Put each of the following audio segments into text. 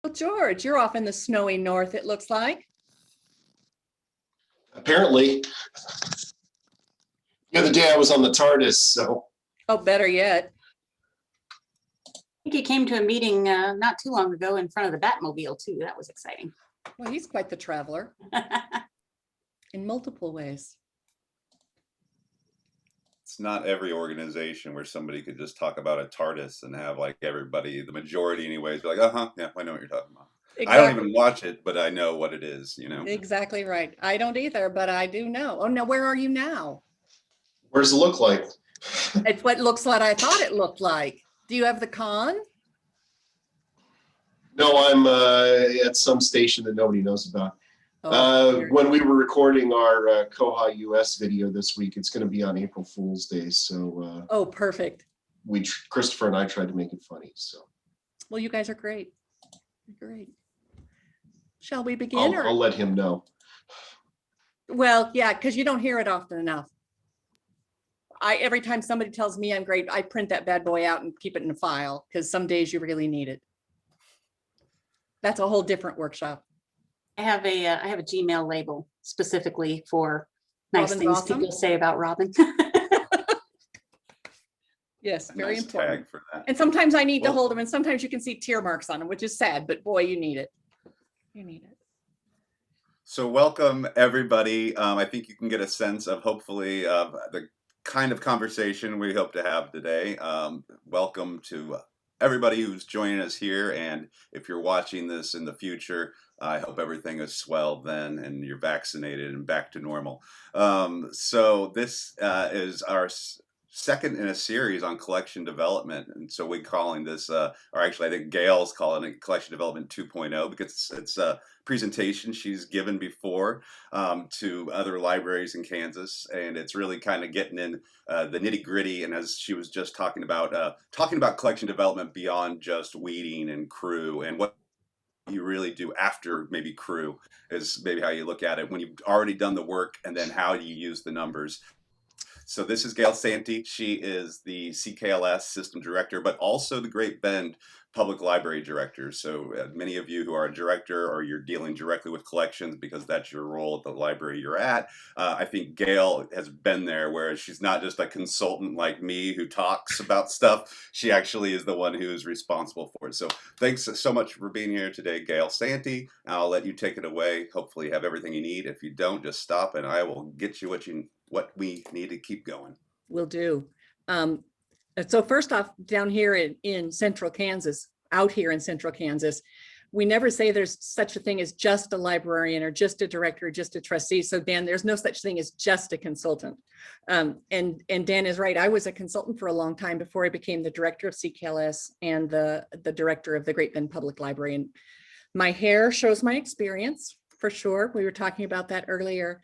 Well, George, you're off in the snowy north, it looks like. Apparently, the other day I was on the TARDIS, so. Oh, better yet. I think he came to a meeting not too long ago in front of the Batmobile too. That was exciting. Well, he's quite the traveler in multiple ways. It's not every organization where somebody could just talk about a TARDIS and have like everybody, the majority anyways, be like, yeah, I know what you're talking about. Exactly. I don't even watch it, but I know what it is, you know? Exactly right. I don't either, but I do know. Oh, no, where are you now? What does it look like? It's what looks like I thought it looked like. Do you have the con? No, I'm at some station that nobody knows about. When we were recording our Koha US video this week, it's going to be on April Fool's Day. So oh, perfect. Christopher and I tried to make it funny. So well, you guys are great. Great. Shall we begin? I'll let him know. Well, yeah, because you don't hear it often enough. Every time somebody tells me I'm great, I print that bad boy out and keep it in a file because some days you really need it. That's a whole different workshop. I have a Gmail label specifically for nice Robin's things awesome. people say about Robin. Yes, very nice important. Tag for that. And sometimes I need to hold them, and sometimes you can see tear marks on them, which is sad, but boy, you need it. You need it. So welcome everybody. I think you can get a sense of hopefully the kind of conversation we hope to have today. Welcome to everybody who's joining us here, and if you're watching this in the future, I hope everything is swell then and you're vaccinated and back to normal. So this is our second in a series on collection development, and so we're calling this, or actually I think Gail's calling it Collection Development 2.0 because it's a presentation she's given before to other libraries in Kansas, and it's really kind of getting in the nitty gritty, and as she was just talking about collection development beyond just weeding and crew, and what you really do after maybe crew is maybe how you look at it when you've already done the work, and then how do you use the numbers. So this is Gail Santy. She is the CKLS System Director, but also the Great Bend Public Library Director. So many of you who are a director or you're dealing directly with collections because that's your role at the library you're at, I think Gail has been there, whereas she's not just a consultant like me who talks about stuff. She actually is the one who is responsible for it. So thanks so much for being here today, Gail Santy. I'll let you take it away. Hopefully you have everything you need. If you don't, just stop and I will get you what we need to keep going. Will do. So first off, down here in central Kansas, out here in central Kansas, we never say there's such a thing as just a librarian or just a director or just a trustee. So Dan, there's no such thing as just a consultant. And Dan is right. I was a consultant for a long time before I became the director of CKLS and the director of the Great Bend Public Library. And my hair shows my experience for sure. We were talking about that earlier.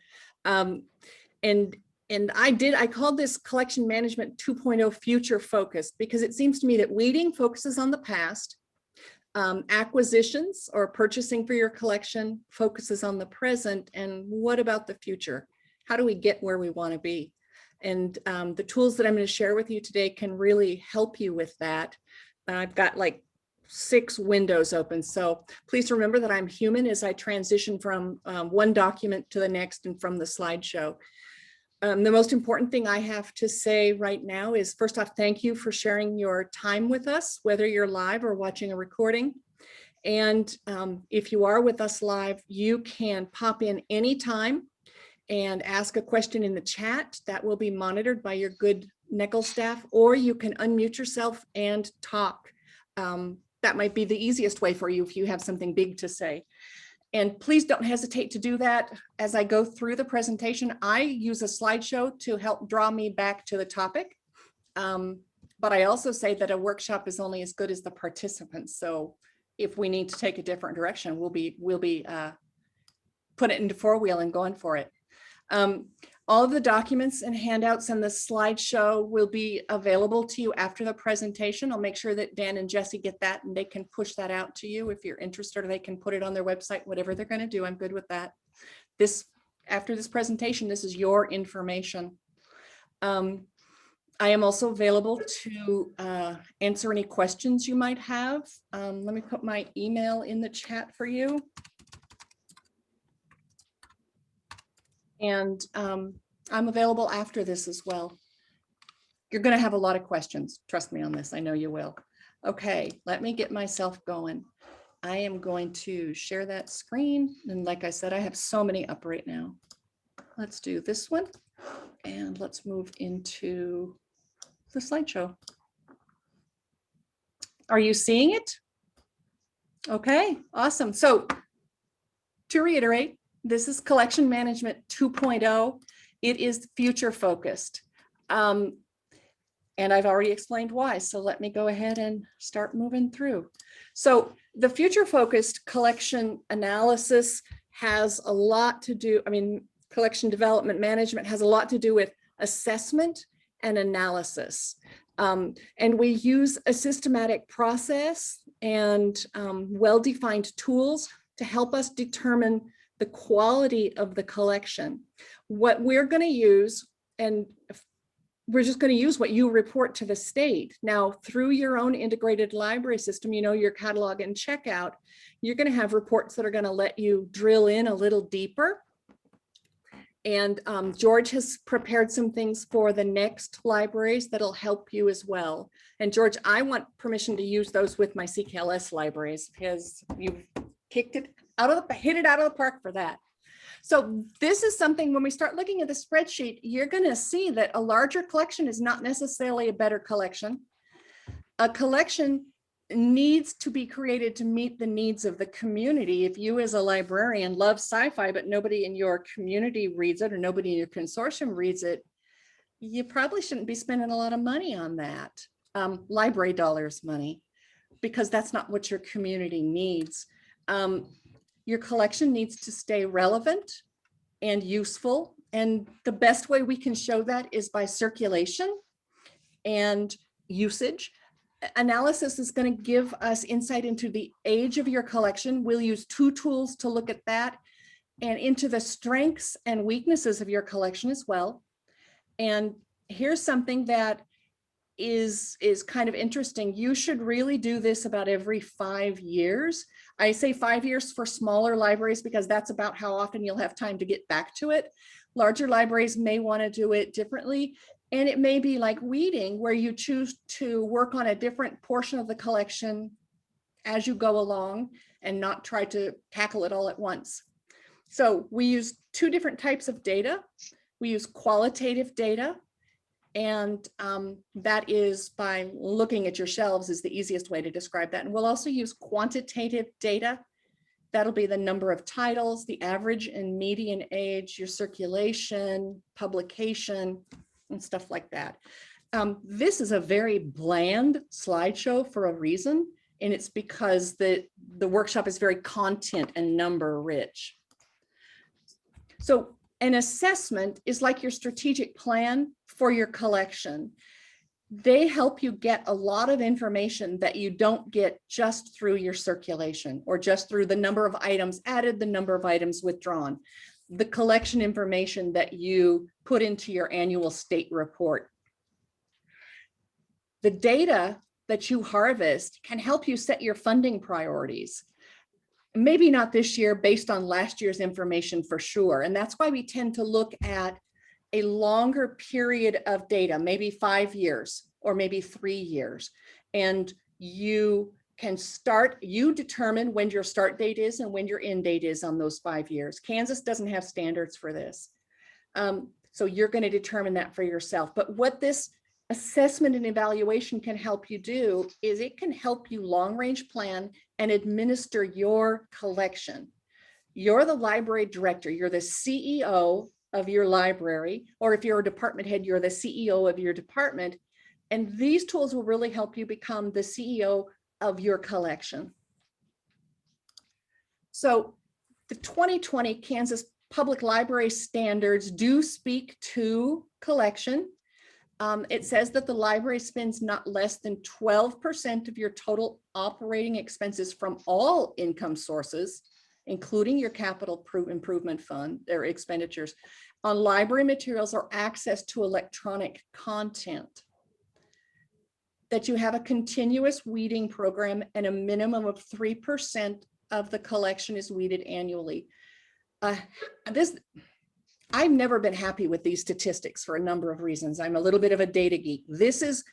And I called this Collection Management 2.0 future focused because it seems to me that weeding focuses on the past, acquisitions or purchasing for your collection focuses on the present, and what about the future? How do we get where we want to be? And the tools that I'm going to share with you today can really help you with that. I've got like 6 windows open, so please remember that I'm human as I transition from one document to the next and from the slideshow. The most important thing I have to say right now is, first off, thank you for sharing your time with us, whether you're live or watching a recording. And if you are with us live, you can pop in anytime and ask a question in the chat. That will be monitored by your good NECL staff, or you can unmute yourself and talk. That might be the easiest way for you if you have something big to say. And please don't hesitate to do that as I go through the presentation. I use a slideshow to help draw me back to the topic. But I also say that a workshop is only as good as the participants. So if we need to take a different direction, we'll be put it into 4-wheel and going for it. All of the documents and handouts and the slideshow will be available to you after the presentation. I'll make sure that Dan and Jesse get that and they can push that out to you if you're interested, or they can put it on their website, whatever they're going to do. I'm good with that. After this presentation, this is your information. I am also available to answer any questions you might have. Let me put my email in the chat for you. And I'm available after this as well. You're going to have a lot of questions. Trust me on this. I know you will. Okay, let me get myself going. I am going to share that screen. And like I said, I have so many up right now. Let's do this one. And let's move into the slideshow. Are you seeing it? Okay, awesome. So to reiterate, this is Collection Management 2.0. It is future focused. And I've already explained why. So let me go ahead and start moving through. So the future focused collection analysis has a lot to do, collection development management has a lot to do with assessment and analysis. And we use a systematic process and well-defined tools to help us determine the quality of the collection. What we're going to use, and we're just going to use what you report to the state. Now, through your own integrated library system, your catalog and checkout, you're going to have reports that are going to let you drill in a little deeper. And George has prepared some things for the next libraries that'll help you as well. And George, I want permission to use those with my CKLS libraries because you've hit it out of the park for that. So this is something, when we start looking at the spreadsheet, you're going to see that a larger collection is not necessarily a better collection. A collection needs to be created to meet the needs of the community. If you as a librarian love sci-fi, but nobody in your community reads it or nobody in your consortium reads it, you probably shouldn't be spending a lot of money on that, library dollars money, because that's not what your community needs. Your collection needs to stay relevant and useful. And the best way we can show that is by circulation and usage. Analysis is going to give us insight into the age of your collection. We'll use 2 tools to look at that, and into the strengths and weaknesses of your collection as well. And here's something that is kind of interesting. You should really do this about every 5 years. I say 5 years for smaller libraries because that's about how often you'll have time to get back to it. Larger libraries may want to do it differently. And it may be like weeding, where you choose to work on a different portion of the collection as you go along and not try to tackle it all at once. So we use 2 different types of data. We use qualitative data, and that is by looking at your shelves is the easiest way to describe that. And we'll also use quantitative data. That'll be the number of titles, the average and median age, your circulation, publication, and stuff like that. This is a very bland slideshow for a reason, and it's because the workshop is very content and number rich. So an assessment is like your strategic plan for your collection. They help you get a lot of information that you don't get just through your circulation or just through the number of items added, the number of items withdrawn, the collection information that you put into your annual state report. The data that you harvest can help you set your funding priorities. Maybe not this year based on last year's information for sure. And that's why we tend to look at a longer period of data, maybe 5 years or maybe 3 years. And you can you determine when your start date is and when your end date is on those 5 years. Kansas doesn't have standards for this. So you're going to determine that for yourself. But what this assessment and evaluation can help you do is it can help you long range plan and administer your collection. You're the library director, you're the CEO of your library, or if you're a department head, you're the CEO of your department. And these tools will really help you become the CEO of your collection. So the 2020 Kansas Public Library standards do speak to collection. It says that the library spends not less than 12% of your total operating expenses from all income sources, including your capital improvement fund, their expenditures, on library materials or access to electronic content. that you have a continuous weeding program and a minimum of 3% of the collection is weeded annually. I've never been happy with these statistics for a number of reasons. I'm a little bit of a data geek. This is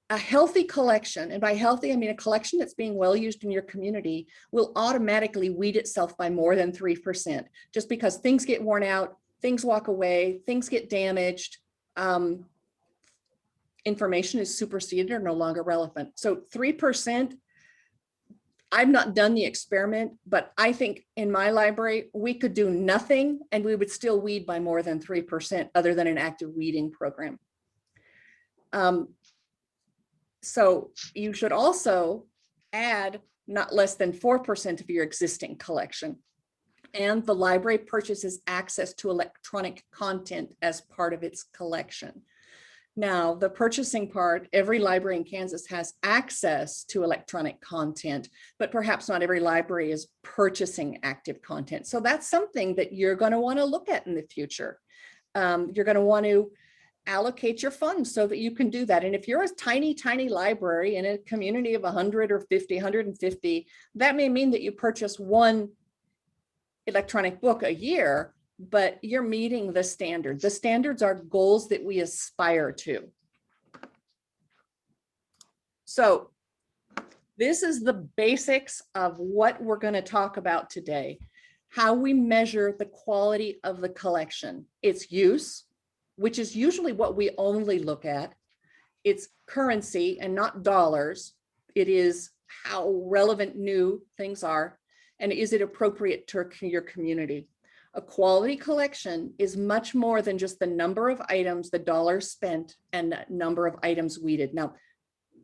a healthy collection, and by healthy, I mean a collection that's being well used in your community will automatically weed itself by more than 3%, just because things get worn out, things walk away, things get damaged, information is superseded or no longer relevant. So 3%, I've not done the experiment, but I think in my library, we could do nothing and we would still weed by more than 3% other than an active weeding program. So you should also add not less than 4% of your existing collection. And the library purchases access to electronic content as part of its collection. Now, the purchasing part, every library in Kansas has access to electronic content, but perhaps not every library is purchasing active content. So that's something that you're going to want to look at in the future. You're going to want to allocate your funds so that you can do that. And if you're a tiny, tiny library in a community of 100 or 50, 150, that may mean that you purchase one electronic book a year, but you're meeting the standard. The standards are goals that we aspire to. So this is the basics of what we're going to talk about today. How we measure the quality of the collection. Its use, which is usually what we only look at. It's currency and not dollars. It is how relevant new things are. And is it appropriate to your community? A quality collection is much more than just the number of items, the dollars spent, and the number of items weeded. Now,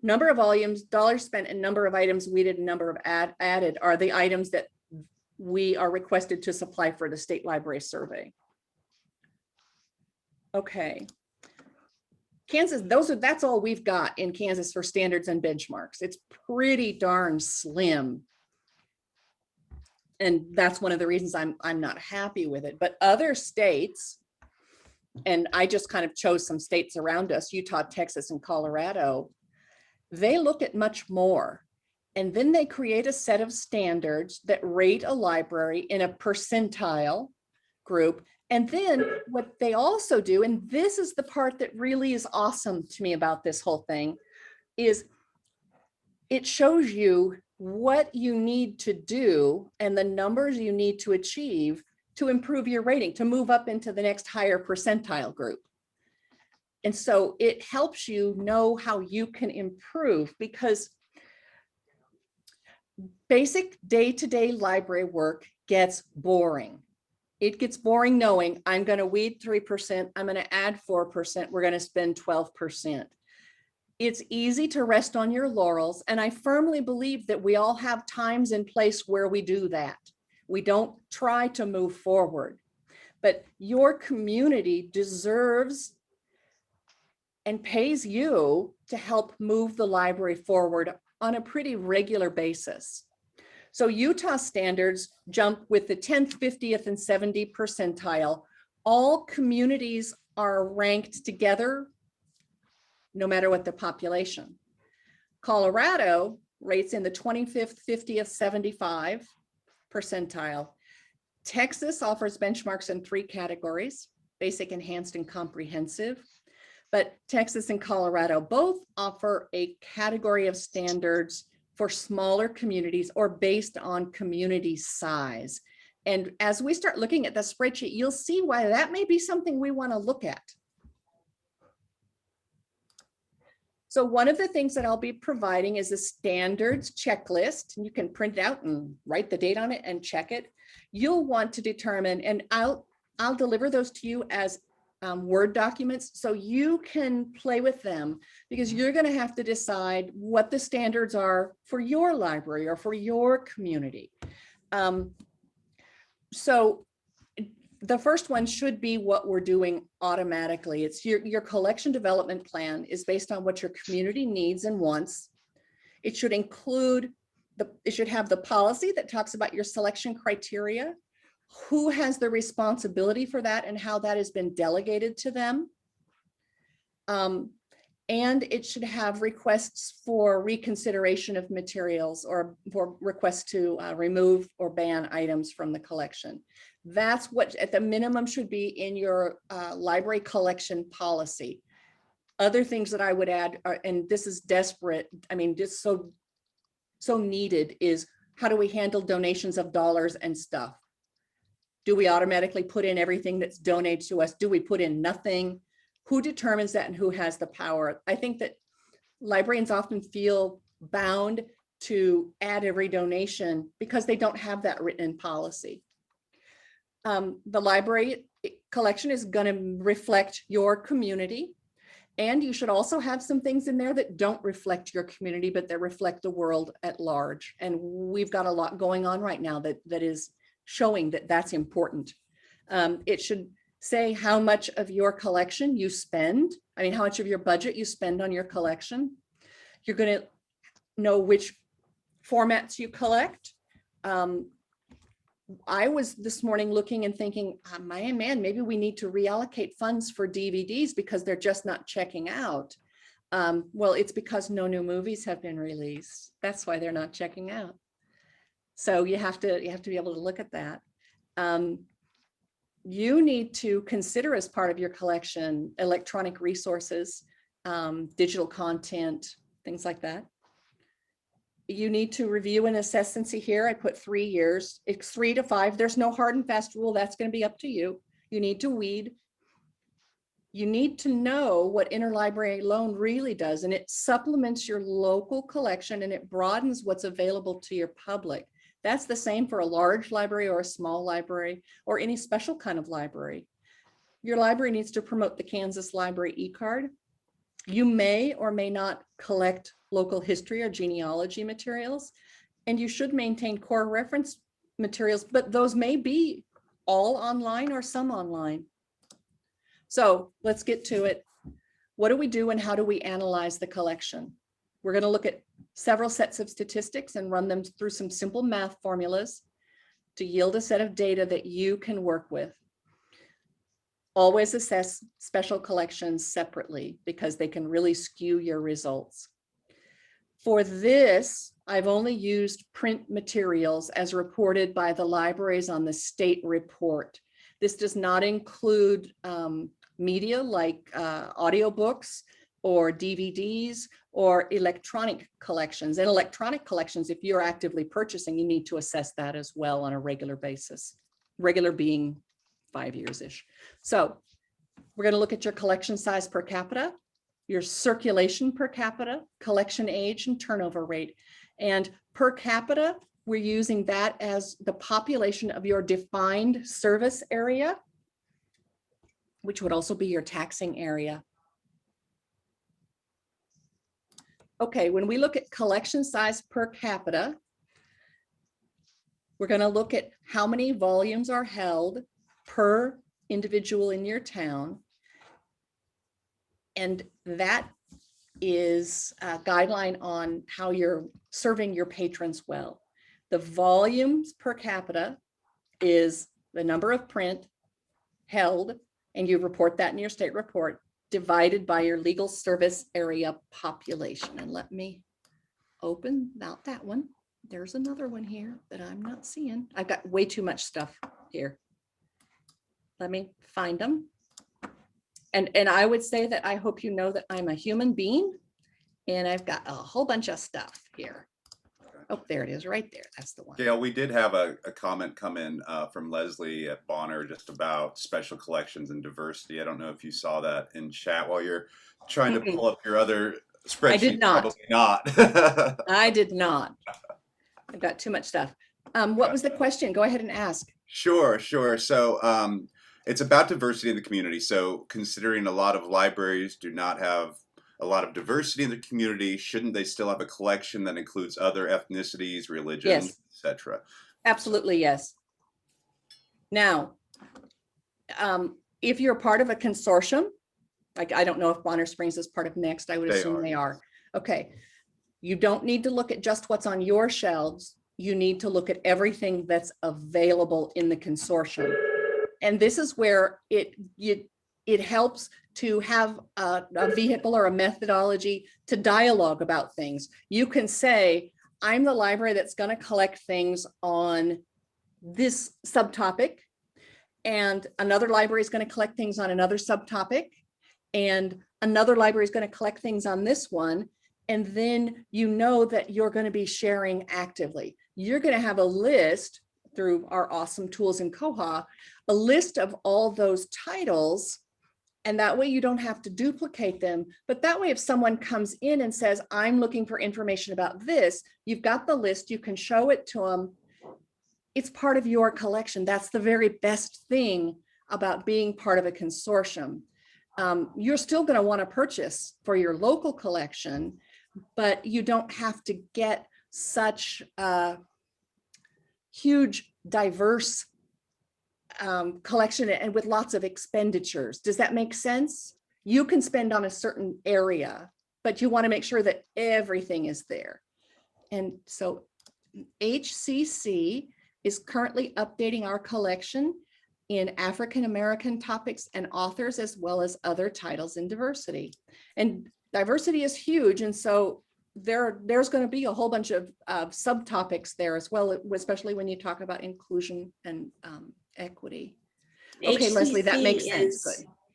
number of volumes, dollars spent, and number of items weeded, and number of added are the items that we are requested to supply for the state library survey. Okay. Kansas, that's all we've got in Kansas for standards and benchmarks. It's pretty darn slim. And that's one of the reasons I'm not happy with it. But other states, and I just kind of chose some states around us, Utah, Texas, and Colorado, they look at much more. And then they create a set of standards that rate a library in a percentile group. And then what they also do, and this is the part that really is awesome to me about this whole thing, is it shows you what you need to do and the numbers you need to achieve to improve your rating, to move up into the next higher percentile group. And so it helps you know how you can improve, because basic day-to-day library work gets boring. It gets boring knowing I'm going to weed 3%, I'm going to add 4%, we're going to spend 12%. It's easy to rest on your laurels, and I firmly believe that we all have times and place where we do that. We don't try to move forward, but your community deserves and pays you to help move the library forward on a pretty regular basis. So Utah standards jump with the 10th, 50th, and 70th percentile. All communities are ranked together, no matter what the population. Colorado rates in the 25th, 50th, 75 percentile. Texas offers benchmarks in 3 categories: basic, enhanced, and comprehensive. But Texas and Colorado both offer a category of standards for smaller communities or based on community size. And as we start looking at the spreadsheet, you'll see why that may be something we want to look at. So one of the things that I'll be providing is a standards checklist, and you can print it out and write the date on it and check it. You'll want to determine, and I'll deliver those to you as Word documents so you can play with them, because you're going to have to decide what the standards are for your library or for your community. So the first one should be what we're doing automatically. It's your collection development plan is based on what your community needs and wants. It should include it should have the policy that talks about your selection criteria, who has the responsibility for that and how that has been delegated to them. And it should have requests for reconsideration of materials or for requests to remove or ban items from the collection. That's what at the minimum should be in your library collection policy. Other things that I would add are, and this is desperate, I mean, just so needed, is how do we handle donations of dollars and stuff? Do we automatically put in everything that's donated to us? Do we put in nothing? Who determines that and who has the power? I think that librarians often feel bound to add every donation because they don't have that written in policy. The library collection is going to reflect your community. And you should also have some things in there that don't reflect your community, but that reflect the world at large. And we've got a lot going on right now that is showing that that's important. It should say how much of your collection you spend. I mean, how much of your budget you spend on your collection. You're going to know which formats you collect. I was this morning looking and thinking, man, maybe we need to reallocate funds for DVDs because they're just not checking out. Well, it's because no new movies have been released. That's why they're not checking out. So you have to be able to look at that. You need to consider as part of your collection electronic resources, digital content, things like that. You need to review and assess, and see here, I put 3 years. It's 3 to 5. There's no hard and fast rule. That's going to be up to you. You need to weed. You need to know what interlibrary loan really does, and it supplements your local collection and it broadens what's available to your public. That's the same for a large library or a small library or any special kind of library. Your library needs to promote the Kansas Library e-card. You may or may not collect local history or genealogy materials, and you should maintain core reference materials, but those may be all online or some online. So let's get to it. What do we do and how do we analyze the collection? We're going to look at several sets of statistics and run them through some simple math formulas to yield a set of data that you can work with. Always assess special collections separately because they can really skew your results. For this, I've only used print materials as reported by the libraries on the state report. This does not include media like audiobooks or DVDs or electronic collections. And electronic collections, if you're actively purchasing, you need to assess that as well on a regular basis, regular being 5 years-ish. So we're going to look at your collection size per capita, your circulation per capita, collection age, and turnover rate. And per capita, we're using that as the population of your defined service area, which would also be your taxing area. Okay, when we look at collection size per capita, we're going to look at how many volumes are held per individual in your town. And that is a guideline on how you're serving your patrons well. The volumes per capita is the number of print held, and you report that in your state report, divided by your legal service area population. And let me open out that one. There's another one here that I'm not seeing. I've got way too much stuff here. Let me find them. And I would say that I hope you know that I'm a human being and I've got a whole bunch of stuff here. Oh, there it is right there. That's the one. Gail, we did have a comment come in from Leslie at Bonner just about special collections and diversity. I don't know if you saw that in chat while you're trying to pull up your other spreadsheet. I did not. Probably not. I did not. I've got too much stuff. What was the question? Go ahead and ask. Sure. So it's about diversity in the community. So considering a lot of libraries do not have a lot of diversity in the community, shouldn't they still have a collection that includes other ethnicities, religions, Yes. etc.? Absolutely, yes. Now, if you're part of a consortium, like I don't know if Bonner Springs is part of Next, I would assume they are. Okay, you don't need to look at just what's on your shelves. You need to look at everything that's available in the consortium. And this is where it helps to have a vehicle or a methodology to dialogue about things. You can say, I'm the library that's going to collect things on this subtopic, and another library is going to collect things on another subtopic, and another library is going to collect things on this one. And then you know that you're going to be sharing actively. You're going to have a list through our awesome tools in Koha, a list of all those titles. And that way you don't have to duplicate them. But that way, if someone comes in and says, I'm looking for information about this, you've got the list, you can show it to them. It's part of your collection. That's the very best thing about being part of a consortium. You're still going to want to purchase for your local collection, but you don't have to get such a huge, diverse collection and with lots of expenditures. Does that make sense? You can spend on a certain area, but you want to make sure that everything is there. And so HCC is currently updating our collection in African American topics and authors, as well as other titles in diversity. And diversity is huge. And so there's going to be a whole bunch of subtopics there as well, especially when you talk about inclusion and equity. Okay, Leslie, that makes sense.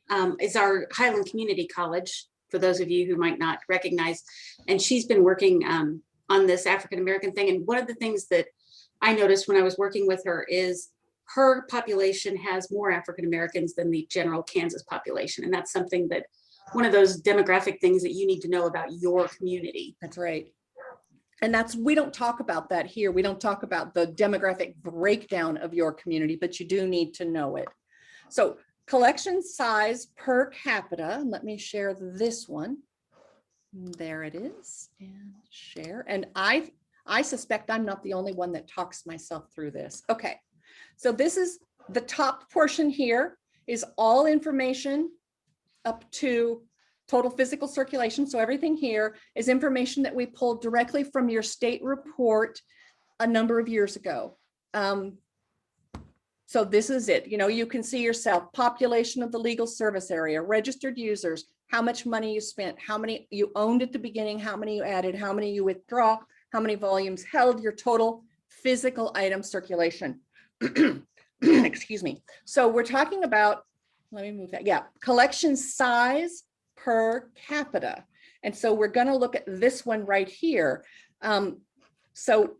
Good. Is our Highland Community College, for those of you who might not recognize, and she's been working on this African American thing. And one of the things that I noticed when I was working with her is her population has more African Americans than the general Kansas population. And that's something that, one of those demographic things that you need to know about your community. That's right. And we don't talk about that here. We don't talk about the demographic breakdown of your community, but you do need to know it. So collection size per capita, let me share this one. There it is, and share. And I suspect I'm not the only one that talks myself through this. Okay, so this is the top portion here is all information up to total physical circulation. So everything here is information that we pulled directly from your state report a number of years ago. So this is it. You know, you can see yourself, population of the legal service area, registered users, how much money you spent, how many you owned at the beginning, how many you added, how many you withdraw, how many volumes held, your total physical item circulation. Excuse me. So we're talking about, let me move that. Yeah, collection size per capita. And so we're going to look at this one right here. So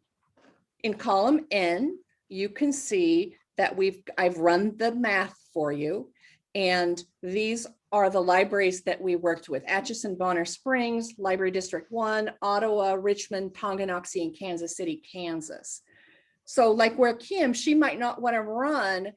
in column N, you can see that I've run the math for you. And these are the libraries that we worked with: Atchison, Bonner Springs, Library District 1, Ottawa, Richmond, Tonganoxie, and Kansas City, Kansas. So like where Kim, she might not want to run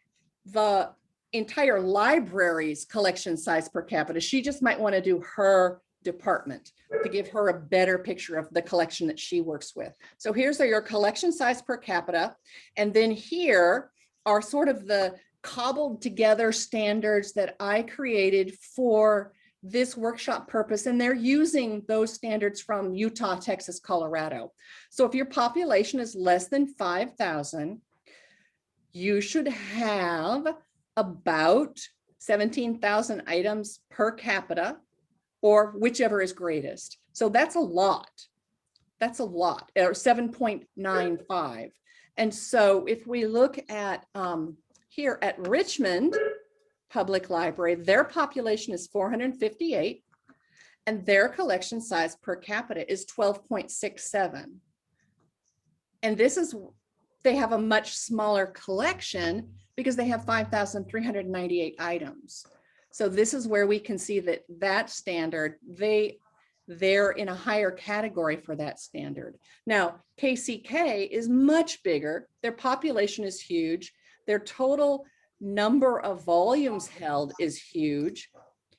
the entire library's collection size per capita. She just might want to do her department to give her a better picture of the collection that she works with. So here's your collection size per capita. And then here are sort of the cobbled together standards that I created for this workshop purpose. And they're using those standards from Utah, Texas, Colorado. So if your population is less than 5,000, you should have about 17,000 items per capita, or whichever is greatest. So that's a lot. That's a lot, or 7.95. And so if we look at here at Richmond Public Library, their population is 458, and their collection size per capita is 12.67. And this is, they have a much smaller collection because they have 5,398 items. So this is where we can see that that standard, they're in a higher category for that standard. Now, KCK is much bigger. Their population is huge. Their total number of volumes held is huge.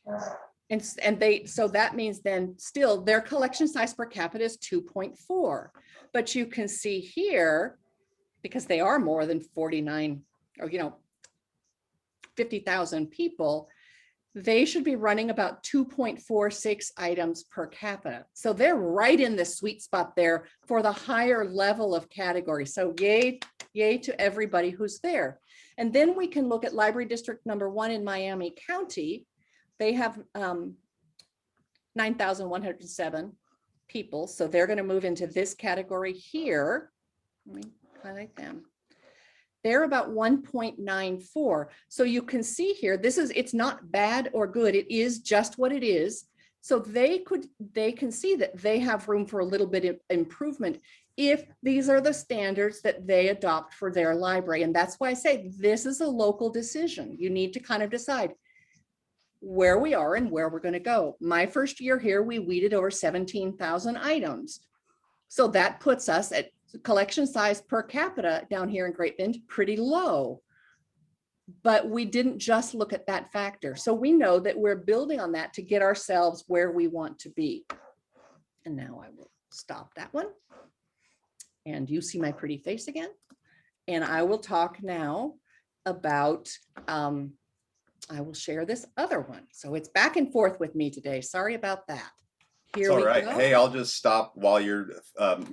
So that means then still their collection size per capita is 2.4. But you can see here, because they are more than 49 or 50,000 people, they should be running about 2.46 items per capita. So they're right in the sweet spot there for the higher level of category. So yay to everybody who's there. And then we can look at Library District number 1 in Miami County. they have 9,107 people. So they're going to move into this category here. Let me highlight them. They're about 1.94. So you can see here, it's not bad or good. It is just what it is. So they can see that they have room for a little bit of improvement if these are the standards that they adopt for their library. And that's why I say this is a local decision. You need to kind of decide where we are and where we're going to go. My first year here, we weeded over 17,000 items. So that puts us at collection size per capita down here in Great Bend pretty low. But we didn't just look at that factor. So we know that we're building on that to get ourselves where we want to be. And now I will stop that one. And you see my pretty face again. And I will talk now about, I will share this other one. So it's back and forth with me today. Sorry about that. Here It's all we right. go. Hey, I'll just stop while you're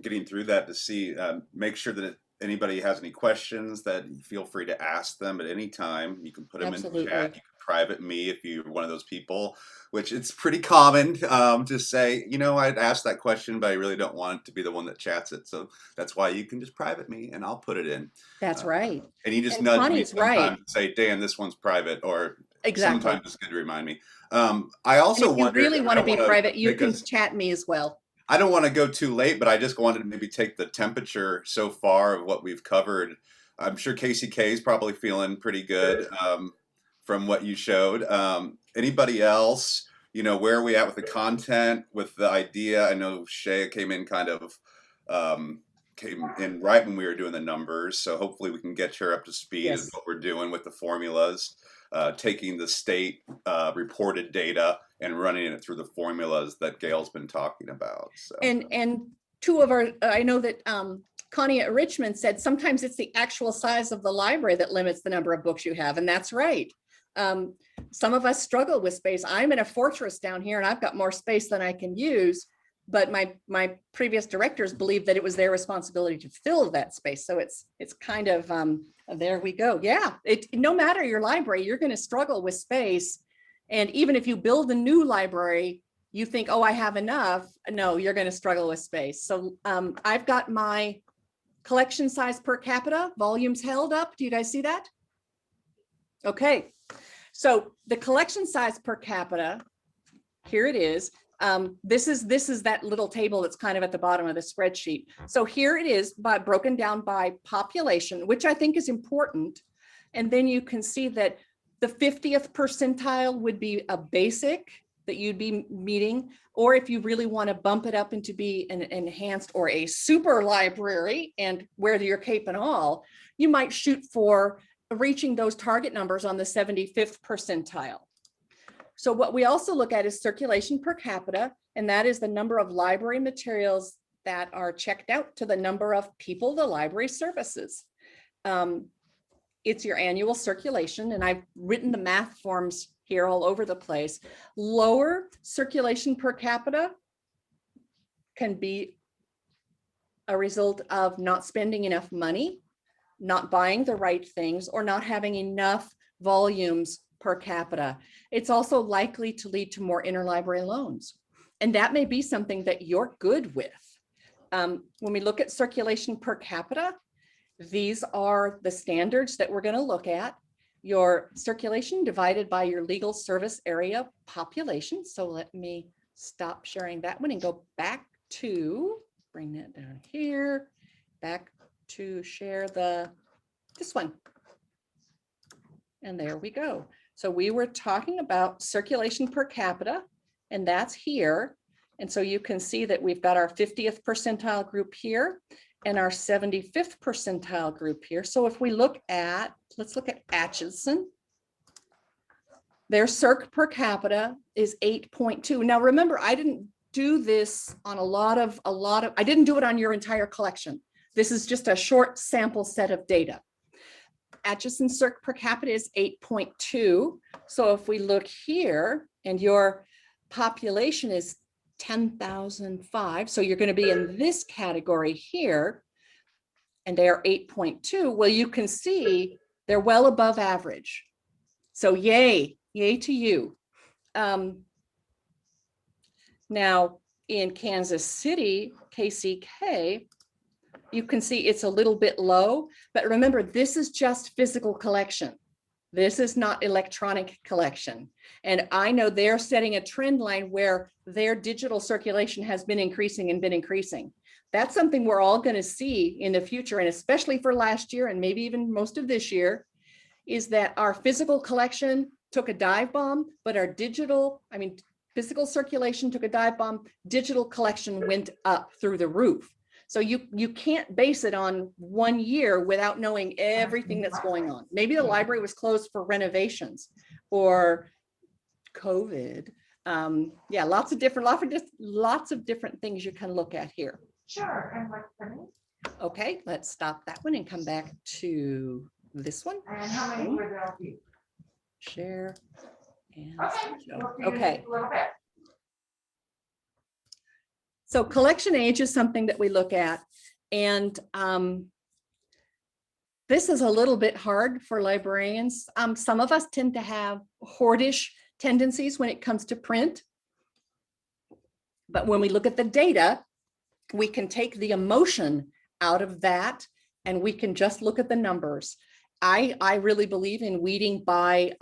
getting through that to see, make sure that anybody has any questions, that feel free to ask them at any time. You can put them in the Absolutely. chat. You can private me if you're one of those people, which it's pretty common to say, you know, I'd ask that question, but I really don't want to be the one that chats it. So that's why you can just private me and I'll put it in. That's right. And you just And nudge me Connie's sometimes right. and say, Dan, this one's private, or Exactly. sometimes it's good to remind me. I also And if you wonder, really want to be private, you can us, chat me as well. I don't want to go too late, but I just wanted to maybe take the temperature so far of what we've covered. I'm sure Casey K is probably feeling pretty good from what you showed. Anybody else, you know, where are we at with the content, with the idea? I know Shea came in kind of, came in right when we were doing the numbers. So hopefully we can get her up to speed Yes. as what we're doing with the formulas, taking the state reported data and running it through the formulas that Gail's been talking about. So. And two of our, I know that Connie at Richmond said sometimes it's the actual size of the library that limits the number of books you have. And that's right. Some of us struggle with space. I'm in a fortress down here and I've got more space than I can use. But my previous directors believed that it was their responsibility to fill that space. So it's kind of, there we go. Yeah, no matter your library, you're going to struggle with space. And even if you build a new library, you think, oh, I have enough. No, you're going to struggle with space. So I've got my collection size per capita, volumes held up. Do you guys see that? Okay. So the collection size per capita, here it is. This is that little table that's kind of at the bottom of the spreadsheet. So here it is broken down by population, which I think is important. And then you can see that the 50th percentile would be a basic that you'd be meeting, or if you really want to bump it up into be an enhanced or a super library and wear your cape and all, you might shoot for reaching those target numbers on the 75th percentile. So what we also look at is circulation per capita, and that is the number of library materials that are checked out to the number of people the library services. It's your annual circulation, and I've written the math forms here all over the place. Lower circulation per capita can be a result of not spending enough money, not buying the right things, or not having enough volumes per capita. It's also likely to lead to more interlibrary loans. And that may be something that you're good with. When we look at circulation per capita, these are the standards that we're going to look at. Your circulation divided by your legal service area population. So let me stop sharing that one and go back to, bring that down here, back to share this one. And there we go. So we were talking about circulation per capita, and that's here. And so you can see that we've got our 50th percentile group here and our 75th percentile group here. So if we look at, let's look at Atchison. Their circ per capita is 8.2. Now remember, I didn't do this on I didn't do it on your entire collection. This is just a short sample set of data. Atchison circ per capita is 8.2. So if we look here and your population is 10,005, so you're going to be in this category here, and they are 8.2. Well, you can see they're well above average. So yay to you. Now in Kansas City, KCK, you can see it's a little bit low, but remember, this is just physical collection. This is not electronic collection. And I know they're setting a trend line where their digital circulation has been increasing and been increasing. That's something we're all going to see in the future, and especially for last year and maybe even most of this year, is that our physical collection took a dive bomb, but our digital, physical circulation took a dive bomb, digital collection went up through the roof. So you can't base it on 1 year without knowing everything that's going on. Maybe the library was closed for renovations or COVID. Yeah, lots of different things you can look at here. Sure, and what's the name? Okay, let's stop that one and come back to this one. And how many were there be? Share. And Okay, we'll see you in okay. a little bit. So collection age is something that we look at, and this is a little bit hard for librarians. Some of us tend to have hoardish tendencies when it comes to print. But when we look at the data, we can take the emotion out of that and we can just look at the numbers. I really believe in weeding by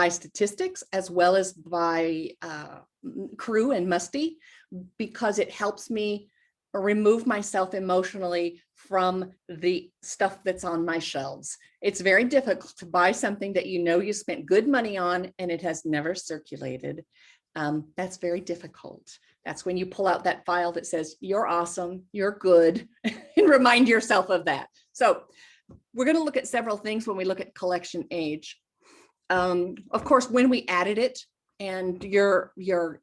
statistics as well as by crew and musty, because it helps me remove myself emotionally from the stuff that's on my shelves. It's very difficult to buy something that you know you spent good money on and it has never circulated. That's very difficult. That's when you pull out that file that says, you're awesome, you're good, and remind yourself of that. So we're going to look at several things when we look at collection age. Of course, when we added it, and your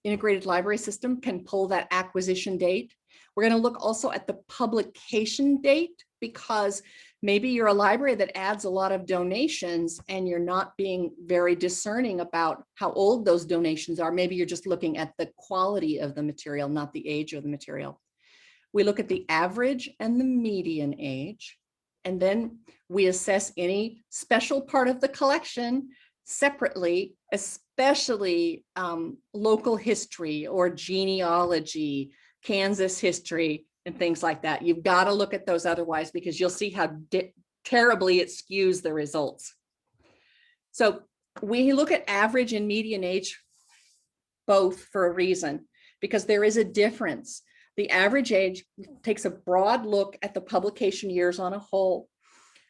integrated library system can pull that acquisition date. We're going to look also at the publication date, because maybe you're a library that adds a lot of donations and you're not being very discerning about how old those donations are. Maybe you're just looking at the quality of the material, not the age of the material. We look at the average and the median age, and then we assess any special part of the collection separately, especially local history or genealogy, Kansas history, and things like that. You've got to look at those otherwise, because you'll see how terribly it skews the results. So we look at average and median age both for a reason, because there is a difference. The average age takes a broad look at the publication years on a whole.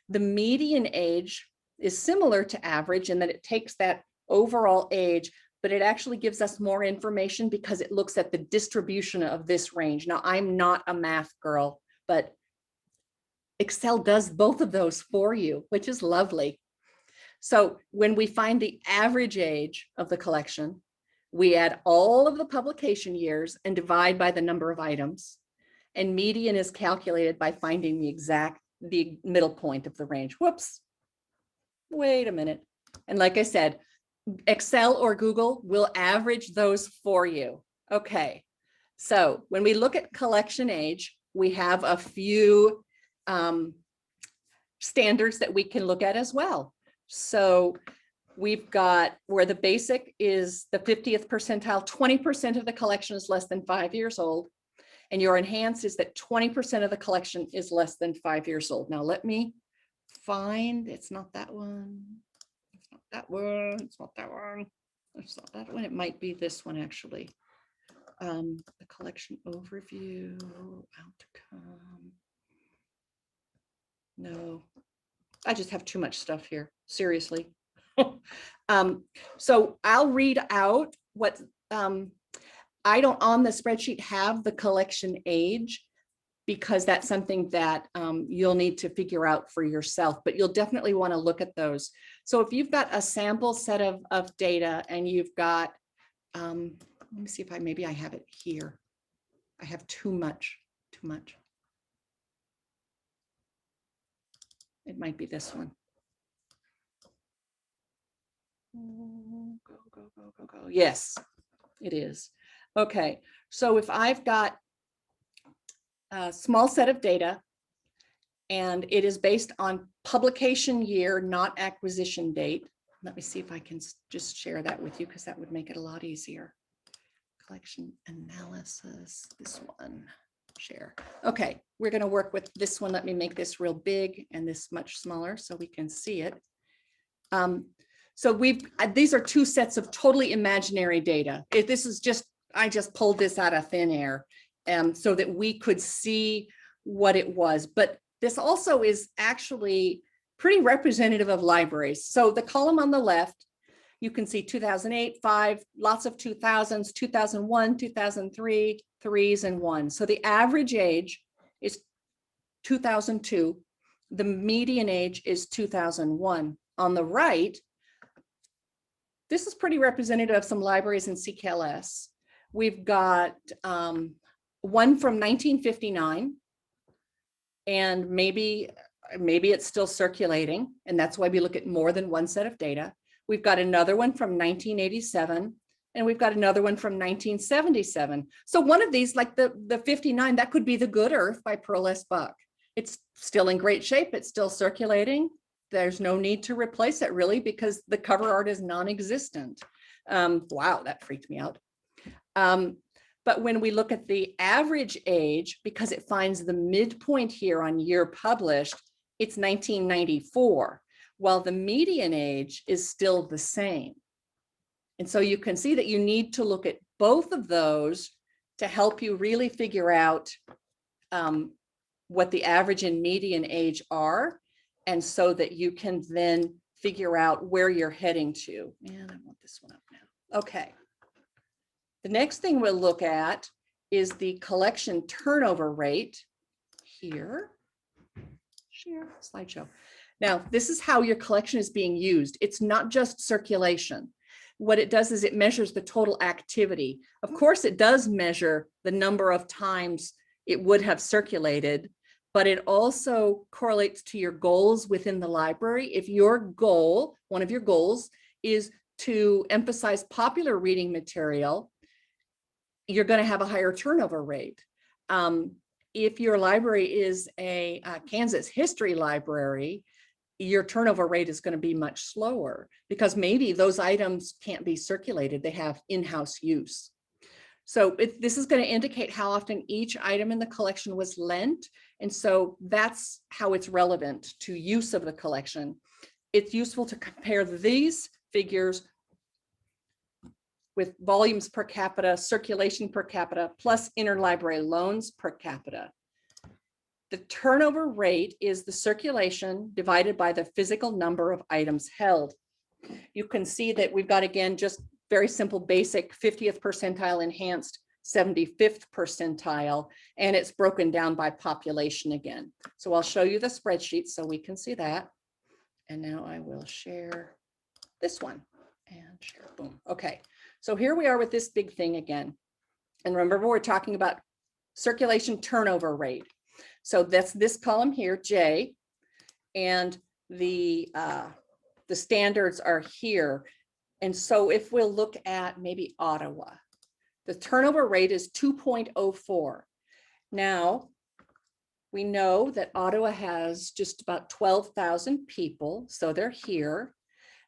The median age is similar to average in that it takes that overall age, but it actually gives us more information because it looks at the distribution of this range. Now, I'm not a math girl, but Excel does both of those for you, which is lovely. So when we find the average age of the collection, we add all of the publication years and divide by the number of items. And median is calculated by finding the middle point of the range. Whoops. Wait a minute. And like I said, Excel or Google will average those for you. Okay. So when we look at collection age, we have a few standards that we can look at as well. So we've got where the basic is the 50th percentile, 20% of the collection is less than 5 years old. And your enhanced is that 20% of the collection is less than 5 years old. Now let me find, it's not that one. It's not that one. It's not that one. It's not that one. It might be this one actually. The collection overview, outcome. No, I just have too much stuff here. Seriously. So I'll read out what I don't on the spreadsheet have the collection age, because that's something that you'll need to figure out for yourself, but you'll definitely want to look at those. So if you've got a sample set of data and you've got, let me see if maybe I have it here. I have too much. It might be this one. Go. Yes, it is. Okay, so if I've got a small set of data and it is based on publication year, not acquisition date, Let me see if I can just share that with you because that would make it a lot easier. Collection analysis, this one, share. Okay, we're going to work with this one. Let me make this real big and this much smaller so we can see it. So these are two sets of totally imaginary data. This is just, I just pulled this out of thin air so that we could see what it was. But this also is actually pretty representative of libraries. So the column on the left, you can see 2008, 5, lots of 2000s, 2001, 2003, 3s and 1s. So the average age is 2002. The median age is 2001. On the right, this is pretty representative of some libraries in CKLS. We've got one from 1959, and maybe it's still circulating, and that's why we look at more than one set of data. We've got another one from 1987, and we've got another one from 1977. So one of these, like the 59, that could be The Good Earth by Pearl S. Buck. It's still in great shape. It's still circulating. There's no need to replace it really because the cover art is non-existent. Wow, that freaked me out. But when we look at the average age, because it finds the midpoint here on year published, it's 1994, while the median age is still the same. And so you can see that you need to look at both of those to help you really figure out what the average and median age are, and so that you can then figure out where you're heading to. And I want this one up now. Okay. The next thing we'll look at is the collection turnover rate here. Share slideshow. Now, this is how your collection is being used. It's not just circulation. What it does is it measures the total activity. Of course, it does measure the number of times it would have circulated, but it also correlates to your goals within the library. If your goal, one of your goals, is to emphasize popular reading material, you're going to have a higher turnover rate. If your library is a Kansas history library, your turnover rate is going to be much slower because maybe those items can't be circulated. They have in-house use. So this is going to indicate how often each item in the collection was lent. And so that's how it's relevant to use of the collection. It's useful to compare these figures with volumes per capita, circulation per capita, plus interlibrary loans per capita. The turnover rate is the circulation divided by the physical number of items held. You can see that we've got, again, just very simple, basic 50th percentile enhanced, 75th percentile, and it's broken down by population again. So I'll show you the spreadsheet so we can see that. And now I will share this one and share, boom. Okay, so here we are with this big thing again. And remember, we're talking about circulation turnover rate. So that's this column here, J, and the standards are here. And so if we'll look at maybe Ottawa, the turnover rate is 2.04. Now, we know that Ottawa has just about 12,000 people, so they're here.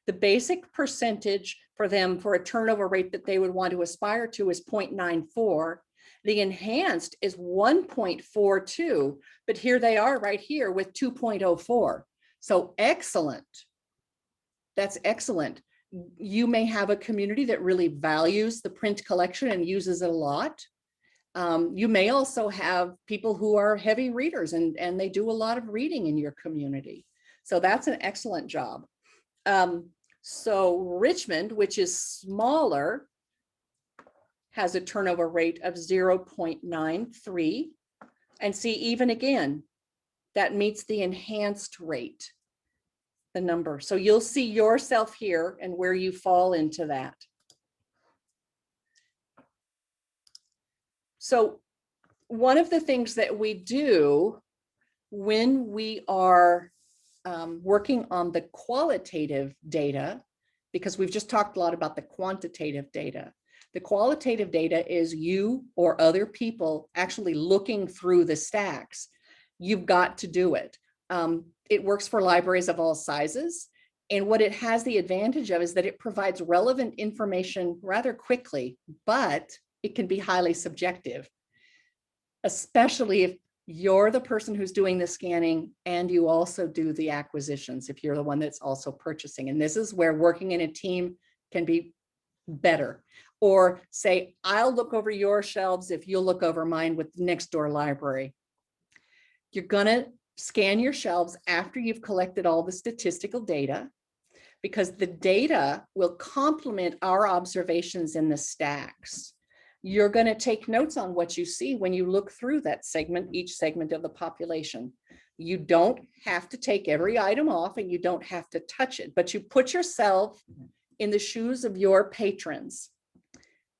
The basic percentage for them for a turnover rate that they would want to aspire to is 0.94. The enhanced is 1.42, but here they are right here with 2.04. So excellent. That's excellent. You may have a community that really values the print collection and uses it a lot. You may also have people who are heavy readers and they do a lot of reading in your community. So that's an excellent job. So Richmond, which is smaller, has a turnover rate of 0.93. And see, even again, that meets the enhanced rate, the number. So you'll see yourself here and where you fall into that. So one of the things that we do when we are working on the qualitative data, because we've just talked a lot about the quantitative data. The qualitative data is you or other people actually looking through the stacks. You've got to do it. It works for libraries of all sizes. And what it has the advantage of is that it provides relevant information rather quickly, but it can be highly subjective, especially if you're the person who's doing the scanning and you also do the acquisitions, if you're the one that's also purchasing. And this is where working in a team can be better. Or say, I'll look over your shelves if you'll look over mine with the next door library. You're gonna scan your shelves after you've collected all the statistical data, because the data will complement our observations in the stacks. You're going to take notes on what you see when you look through that segment, each segment of the population. You don't have to take every item off and you don't have to touch it, but you put yourself in the shoes of your patrons.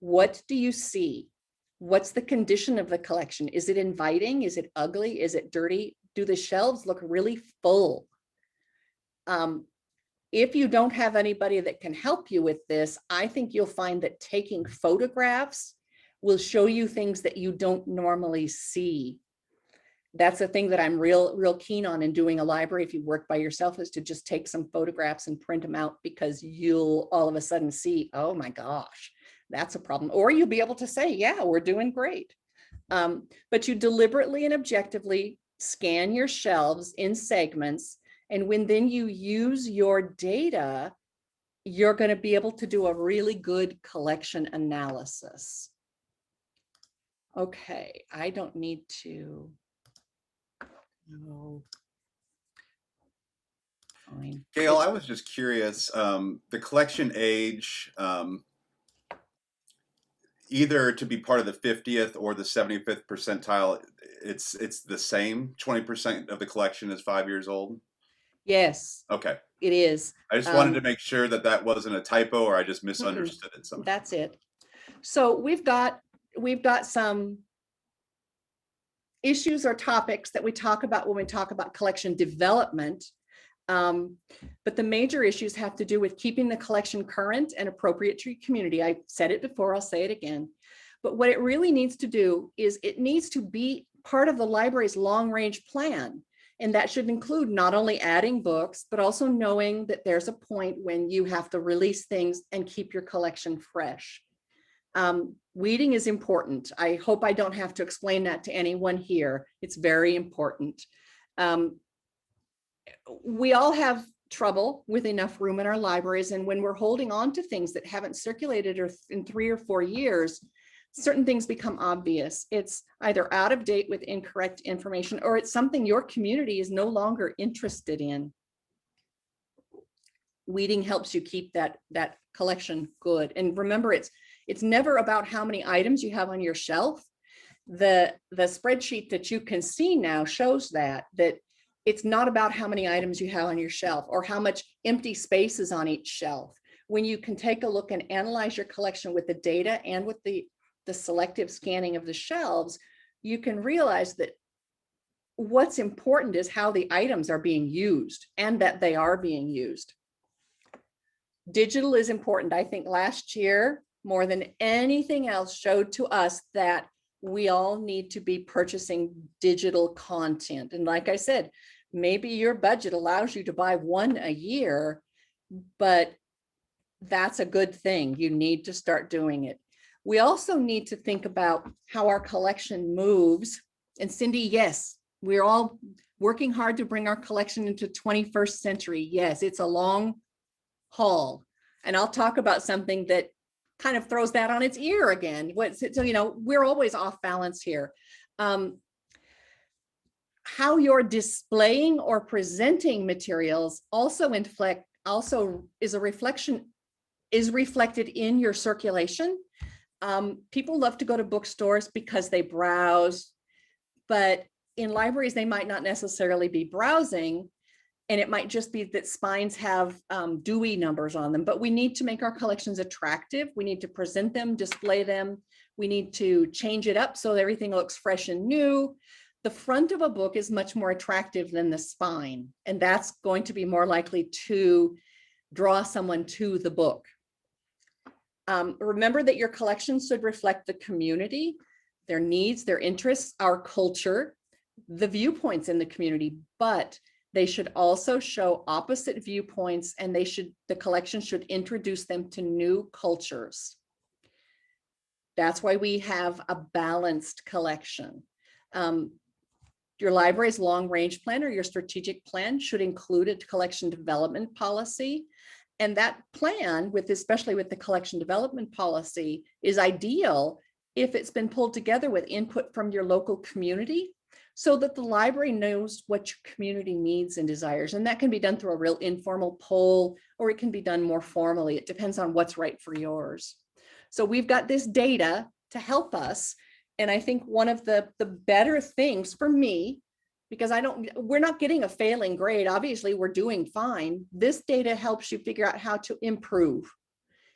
What do you see? What's the condition of the collection? Is it inviting? Is it ugly? Is it dirty? Do the shelves look really full? If you don't have anybody that can help you with this, I think you'll find that taking photographs will show you things that you don't normally see. That's a thing that I'm real keen on in doing a library. If you work by yourself, is to just take some photographs and print them out, because you'll all of a sudden see, oh my gosh, that's a problem. Or you'll be able to say, yeah, we're doing great. But you deliberately and objectively scan your shelves in segments. And when then you use your data, you're going to be able to do a really good collection analysis. Okay, I don't need to. No. Fine. Gail, I was just curious, the collection age, either to be part of the 50th or the 75th percentile, it's the same, 20% of the collection is 5 years old? Yes. Okay. It is. I just wanted to make sure that that wasn't a typo or I just misunderstood it somehow. That's it. So we've got some issues or topics that we talk about when we talk about collection development. But the major issues have to do with keeping the collection current and appropriate to your community. I said it before, I'll say it again. But what it really needs to do is it needs to be part of the library's long-range plan. And that should include not only adding books, but also knowing that there's a point when you have to release things and keep your collection fresh. Weeding is important. I hope I don't have to explain that to anyone here. It's very important. We all have trouble with enough room in our libraries, and when we're holding on to things that haven't circulated in 3 or 4 years, certain things become obvious. It's either out of date with incorrect information, or it's something your community is no longer interested in. Weeding helps you keep that collection good. And remember, it's never about how many items you have on your shelf. The spreadsheet that you can see now shows that it's not about how many items you have on your shelf or how much empty space is on each shelf. When you can take a look and analyze your collection with the data and with the selective scanning of the shelves, you can realize that what's important is how the items are being used and that they are being used. Digital is important. I think last year, more than anything else, showed to us that we all need to be purchasing digital content. And like I said, maybe your budget allows you to buy one a year, but that's a good thing. You need to start doing it. We also need to think about how our collection moves. And Cindy, yes, we're all working hard to bring our collection into 21st century. Yes, it's a long haul. And I'll talk about something that kind of throws that on its ear again. So, we're always off balance here. How you're displaying or presenting materials also is reflected in your circulation. People love to go to bookstores because they browse, but in libraries, they might not necessarily be browsing. And it might just be that spines have Dewey numbers on them, but we need to make our collections attractive. We need to present them, display them. We need to change it up so everything looks fresh and new. The front of a book is much more attractive than the spine, and that's going to be more likely to draw someone to the book. Remember that your collection should reflect the community, their needs, their interests, our culture, the viewpoints in the community, but They should also show opposite viewpoints, and the collection should introduce them to new cultures. That's why we have a balanced collection. Your library's long-range plan or your strategic plan should include a collection development policy. And that plan, especially with the collection development policy, is ideal if it's been pulled together with input from your local community, so that the library knows what your community needs and desires. And that can be done through a real informal poll, or it can be done more formally. It depends on what's right for yours. So we've got this data to help us. And I think one of the better things for me, because we're not getting a failing grade. Obviously, we're doing fine. This data helps you figure out how to improve.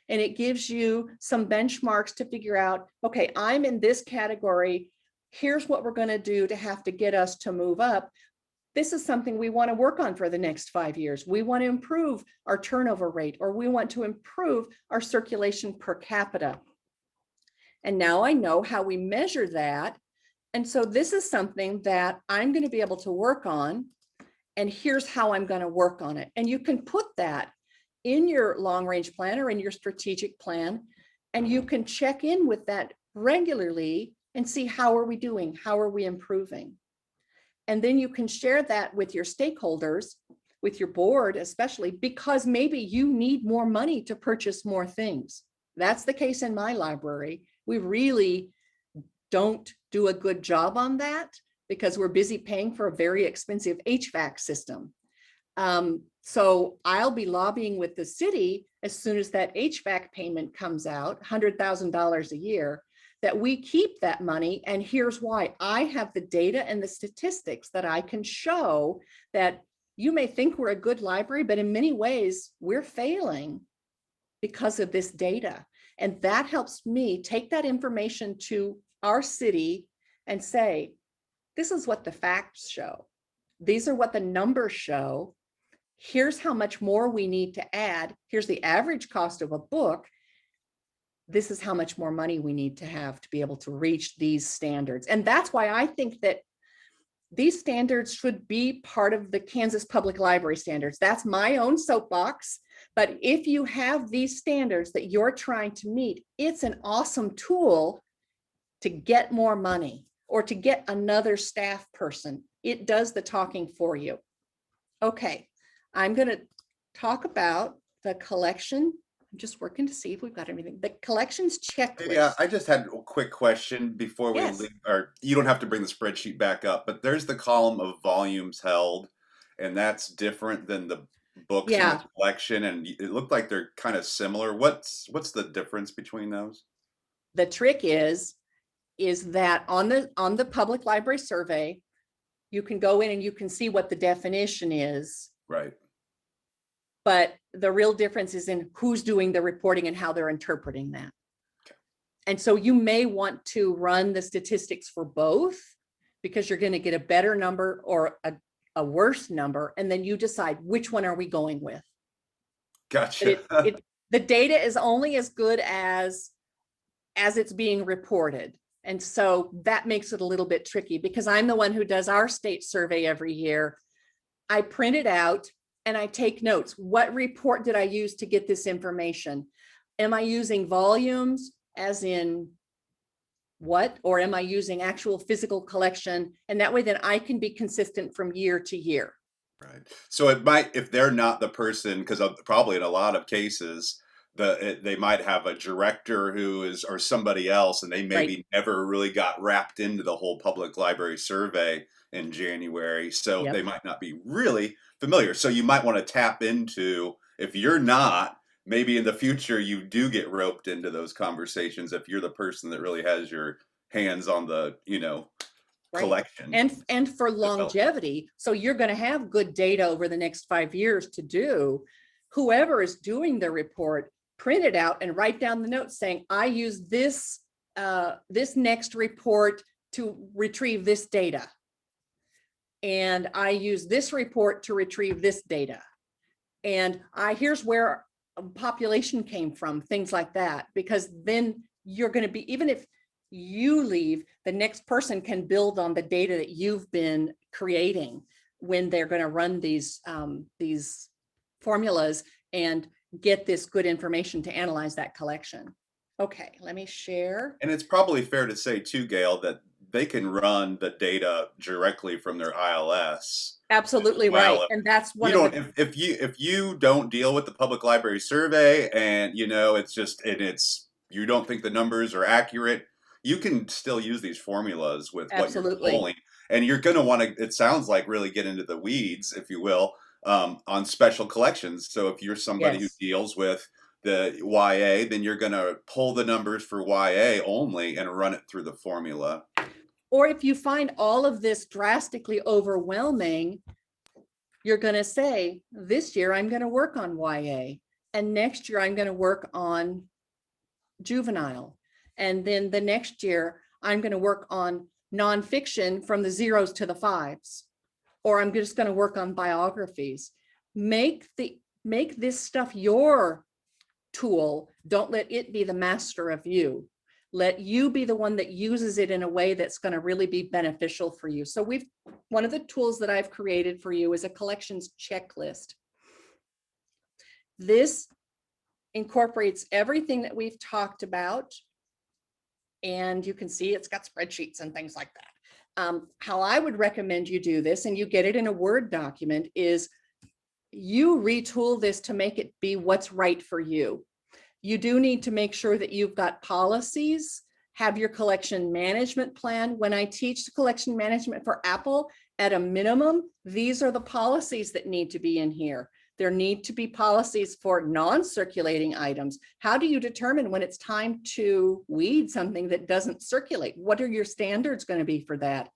And it gives you some benchmarks to figure out, okay, I'm in this category. Here's what we're going to do to have to get us to move up. This is something we want to work on for the next 5 years. We want to improve our turnover rate, or we want to improve our circulation per capita. And now I know how we measure that. And so this is something that I'm going to be able to work on. And here's how I'm going to work on it. And you can put that in your long range plan or in your strategic plan, and you can check in with that regularly and see, how are we doing? How are we improving? And then you can share that with your stakeholders, with your board, especially because maybe you need more money to purchase more things. That's the case in my library. We really don't do a good job on that because we're busy paying for a very expensive HVAC system. So I'll be lobbying with the city as soon as that HVAC payment comes out, $100,000 a year, that we keep that money. And here's why. I have the data and the statistics that I can show that you may think we're a good library, but in many ways we're failing because of this data. And that helps me take that information to our city and say, this is what the facts show. These are what the numbers show. Here's how much more we need to add. Here's the average cost of a book. This is how much more money we need to have to be able to reach these standards. And that's why I think that these standards should be part of the Kansas Public Library standards. That's my own soapbox. But if you have these standards that you're trying to meet, it's an awesome tool to get more money or to get another staff person. It does the talking for you. Okay, I'm going to talk about the collection. I'm just working to see if we've got everything. The collections checklist. Yeah, I just had a quick question before we Yes. leave, or you don't have to bring the spreadsheet back up, but there's the column of volumes held, and that's different than the books in Yeah. the collection, and it looked like they're kind of similar. What's the difference between those? The trick is that on the public library survey, you can go in and you can see what the definition is. Right. But the real difference is in who's doing the reporting and how they're interpreting that. Okay. And so you may want to run the statistics for both because you're going to get a better number or a worse number. And then you decide which one are we going with. Gotcha. The data is only as good as it's being reported. And so that makes it a little bit tricky because I'm the one who does our state survey every year. I print it out and I take notes. What report did I use to get this information? Am I using volumes as in what, or am I using actual physical collection? And that way then I can be consistent from year to year. Right. So it might, if they're not the person, because probably in a lot of cases, they might have a director who is, or somebody else, and they maybe never really got wrapped into the whole public library survey in January. So Yep. they might not be really familiar. So you might want to tap into, if you're not, maybe in the future you do get roped into those conversations if you're the person that really has your hands on the, Right. collection. And for longevity, so you're going to have good data over the next 5 years to do. Whoever is doing the report, print it out and write down the notes saying, I use this next report to retrieve this data. And I use this report to retrieve this data. And here's where population came from, things like that, because then you're going to be, even if you leave, the next person can build on the data that you've been creating. when they're going to run these formulas and get this good information to analyze that collection. Okay, let me share. And it's probably fair to say too, Gail, that they can run the data directly from their ILS. Absolutely Well, right. And that's one you of don't the, if you don't deal with the public library survey, and you don't think the numbers are accurate, you can still use these formulas with what you're absolutely. pulling, and you're going to want to, it sounds like, really get into the weeds, if you will, on special collections. So if you're somebody who Yes. deals with the YA, then you're going to pull the numbers for YA only and run it through the formula. Or if you find all of this drastically overwhelming, you're going to say, this year I'm going to work on YA, and next year I'm going to work on juvenile. And then the next year I'm going to work on nonfiction from the 0s to the 5s, or I'm just going to work on biographies. Make this stuff your tool. Don't let it be the master of you. Let you be the one that uses it in a way that's going to really be beneficial for you. So one of the tools that I've created for you is a collections checklist. This incorporates everything that we've talked about. And you can see it's got spreadsheets and things like that. How I would recommend you do this, and you get it in a Word document, is you retool this to make it be what's right for you. You do need to make sure that you've got policies, have your collection management plan. When I teach the collection management for Apple, at a minimum, these are the policies that need to be in here. There need to be policies for non-circulating items. How do you determine when it's time to weed something that doesn't circulate? What are your standards going to be for that?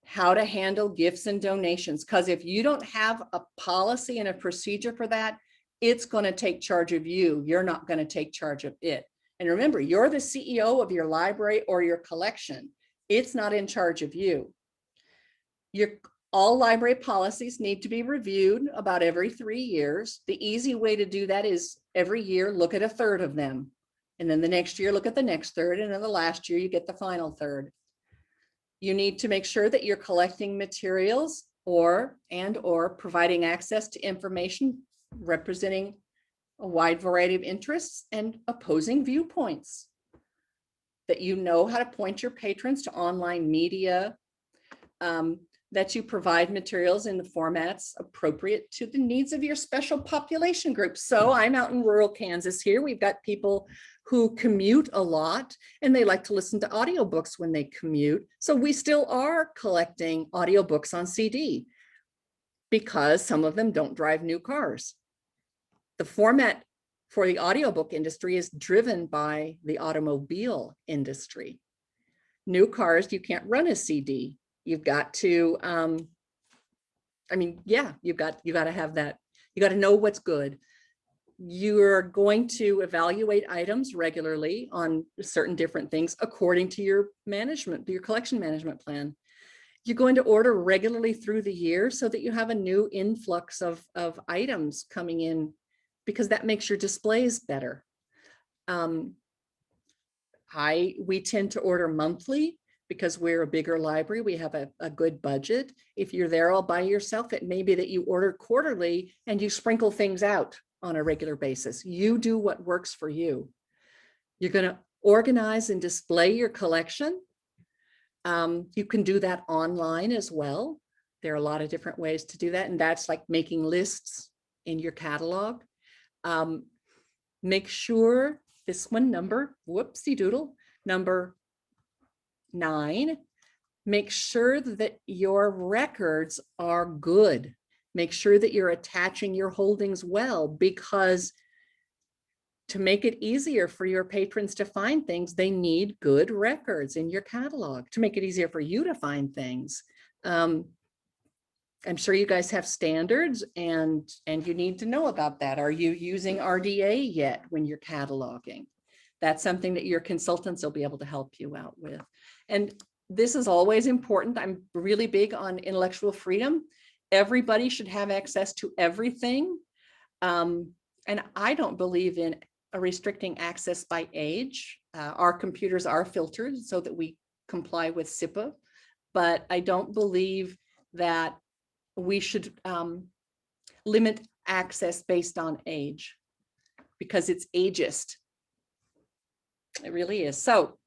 How to handle gifts and donations. Because if you don't have a policy and a procedure for that, it's going to take charge of you. You're not going to take charge of it. And remember, you're the CEO of your library or your collection. It's not in charge of you. All library policies need to be reviewed about every 3 years. The easy way to do that is every year, look at a third of them. And then the next year, look at the next third. And then the last year, you get the final third. You need to make sure that you're collecting materials or providing access to information representing a wide variety of interests and opposing viewpoints. That you know how to point your patrons to online media, that you provide materials in the formats appropriate to the needs of your special population groups. So I'm out in rural Kansas here. We've got people who commute a lot and they like to listen to audiobooks when they commute. So we still are collecting audiobooks on CD because some of them don't drive new cars. The format for the audiobook industry is driven by the automobile industry. New cars, you can't run a CD. You've got to, you've got to have that. You got to know what's good. You're going to evaluate items regularly on certain different things according to your collection management plan. You're going to order regularly through the year so that you have a new influx of items coming in, because that makes your displays better. We tend to order monthly because we're a bigger library. We have a good budget. If you're there all by yourself, it may be that you order quarterly and you sprinkle things out on a regular basis. You do what works for you. You're going to organize and display your collection. You can do that online as well. There are a lot of different ways to do that. And that's like making lists in your catalog. Make sure this one, number 9, make sure that your records are good. Make sure that you're attaching your holdings well, because to make it easier for your patrons to find things, they need good records in your catalog to make it easier for you to find things. I'm sure you guys have standards and you need to know about that. Are you using RDA yet when you're cataloging? That's something that your consultants will be able to help you out with. And this is always important. I'm really big on intellectual freedom. Everybody should have access to everything. And I don't believe in restricting access by age. Our computers are filtered so that we comply with SIPA, but I don't believe that we should limit access based on age because it's ageist. It really is. So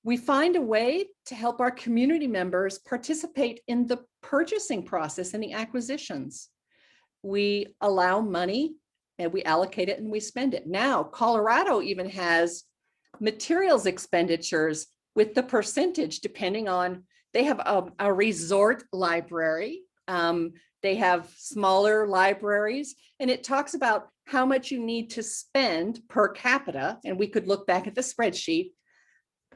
we find a way to help our community members participate in the purchasing process and the acquisitions. We allow money and we allocate it and we spend it. Now, Colorado even has materials expenditures with the percentage depending on, they have a resort library. They have smaller libraries, and it talks about how much you need to spend per capita. And we could look back at the spreadsheet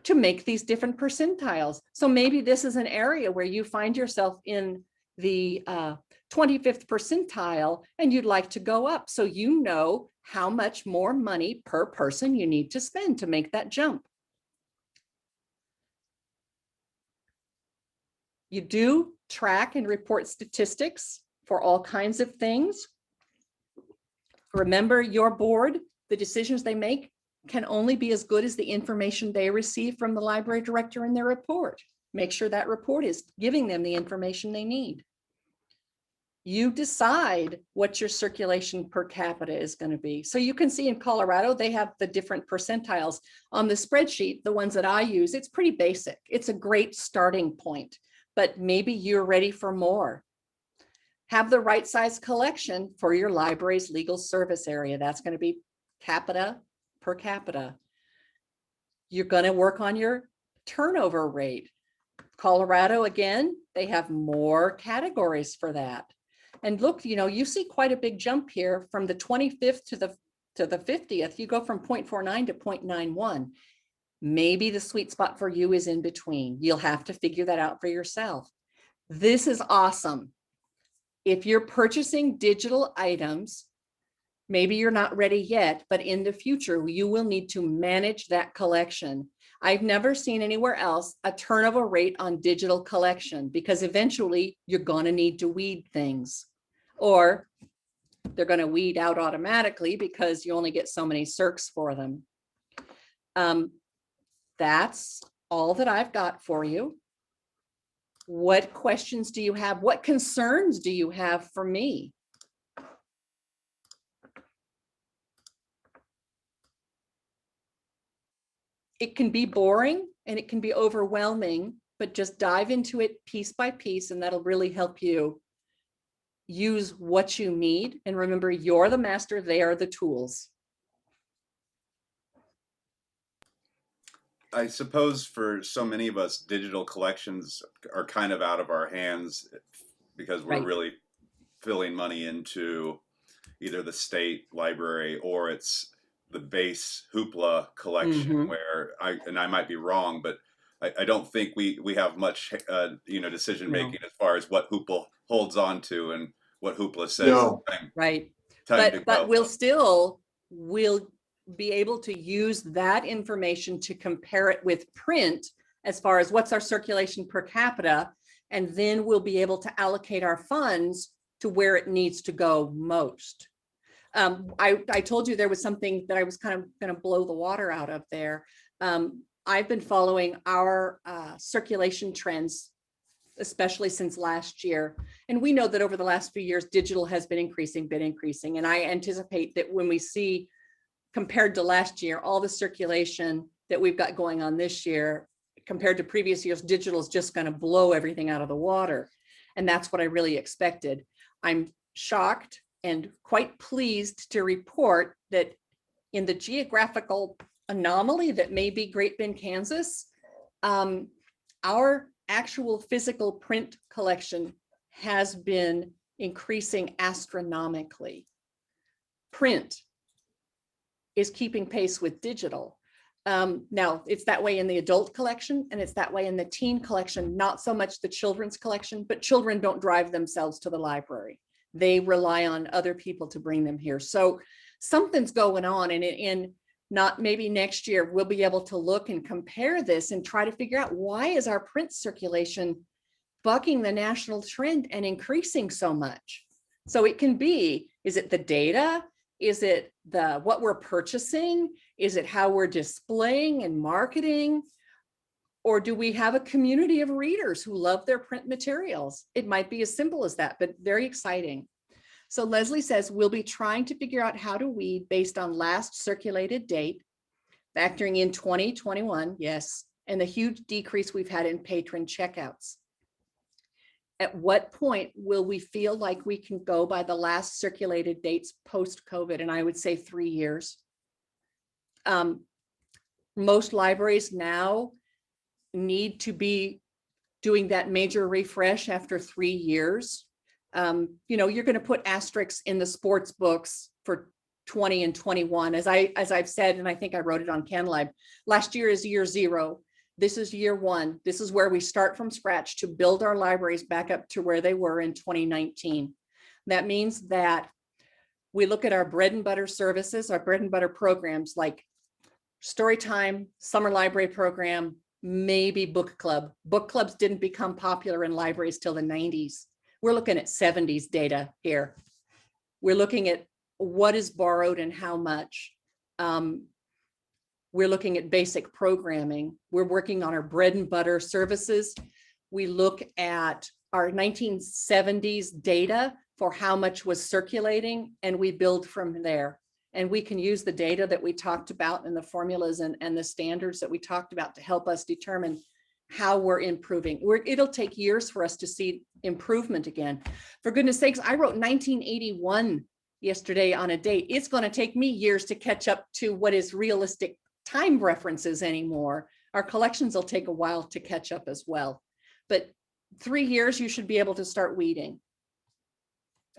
to make these different percentiles. So maybe this is an area where you find yourself in the 25th percentile and you'd like to go up. So you know how much more money per person you need to spend to make that jump. You do track and report statistics for all kinds of things. Remember, your board, the decisions they make can only be as good as the information they receive from the library director in their report. Make sure that report is giving them the information they need. You decide what your circulation per capita is going to be. So you can see in Colorado, they have the different percentiles on the spreadsheet. The ones that I use, it's pretty basic. It's a great starting point, but maybe you're ready for more. Have the right size collection for your library's legal service area. That's going to be capita per capita. You're going to work on your turnover rate. Colorado, again, they have more categories for that. And look, you know, you see quite a big jump here from the 25th to the 50th. You go from 0.49 to 0.91. Maybe the sweet spot for you is in between. You'll have to figure that out for yourself. This is awesome. If you're purchasing digital items, maybe you're not ready yet, but in the future, you will need to manage that collection. I've never seen anywhere else a turnover rate on digital collection because eventually you're going to need to weed things, or they're going to weed out automatically because you only get so many circs for them. That's all that I've got for you. What questions do you have? What concerns do you have for me? It can be boring and it can be overwhelming, but just dive into it piece by piece, and that'll really help you use what you need. And remember, you're the master, they are the tools. I suppose for so many of us, digital collections are kind of out of our hands because we're Right. really filling money into either the state library or it's the base Hoopla collection, where I might be wrong, but I don't think we have much decision making as far as what Hoopla holds on to and what Hoopla says. No. Right. Time to But go. we'll be able to use that information to compare it with print as far as what's our circulation per capita, and then we'll be able to allocate our funds to where it needs to go most. I told you there was something that I was kind of going to blow the water out of there. I've been following our circulation trends, especially since last year. And we know that over the last few years, digital has been increasing. And I anticipate that when we see, compared to last year, all the circulation that we've got going on this year, compared to previous years, digital is just going to blow everything out of the water. And that's what I really expected. I'm shocked and quite pleased to report that in the geographical anomaly that may be Great Bend, Kansas, our actual physical print collection has been increasing astronomically. Print is keeping pace with digital. Now, it's that way in the adult collection and it's that way in the teen collection, not so much the children's collection, but children don't drive themselves to the library. They rely on other people to bring them here. So something's going on, and in not maybe next year, we'll be able to look and compare this and try to figure out, why is our print circulation bucking the national trend and increasing so much? So it can be, is it the data? Is it what we're purchasing? Is it how we're displaying and marketing? Or do we have a community of readers who love their print materials? It might be as simple as that, but very exciting. So Leslie says, we'll be trying to figure out how to weed based on last circulated date, factoring in 2021, yes, and the huge decrease we've had in patron checkouts. At what point will we feel like we can go by the last circulated dates post-COVID? And I would say 3 years. Most libraries now need to be doing that major refresh after 3 years. You're going to put asterisks in the sports books for 20 and 21. As I've said, and I think I wrote it on CanLib, last year is year 0. This is year 1. This is where we start from scratch to build our libraries back up to where they were in 2019. That means that we look at our bread and butter services, our bread and butter programs like Storytime, Summer Library Program, maybe book club. Book clubs didn't become popular in libraries till the 90s. We're looking at 70s data here. We're looking at what is borrowed and how much. We're looking at basic programming. We're working on our bread and butter services. We look at our 1970s data for how much was circulating, and we build from there. And we can use the data that we talked about and the formulas and the standards that we talked about to help us determine how we're improving. It'll take years for us to see improvement again. For goodness sakes, I wrote 1981 yesterday on a date. It's going to take me years to catch up to what is realistic time references anymore. Our collections will take a while to catch up as well. But 3 years, you should be able to start weeding.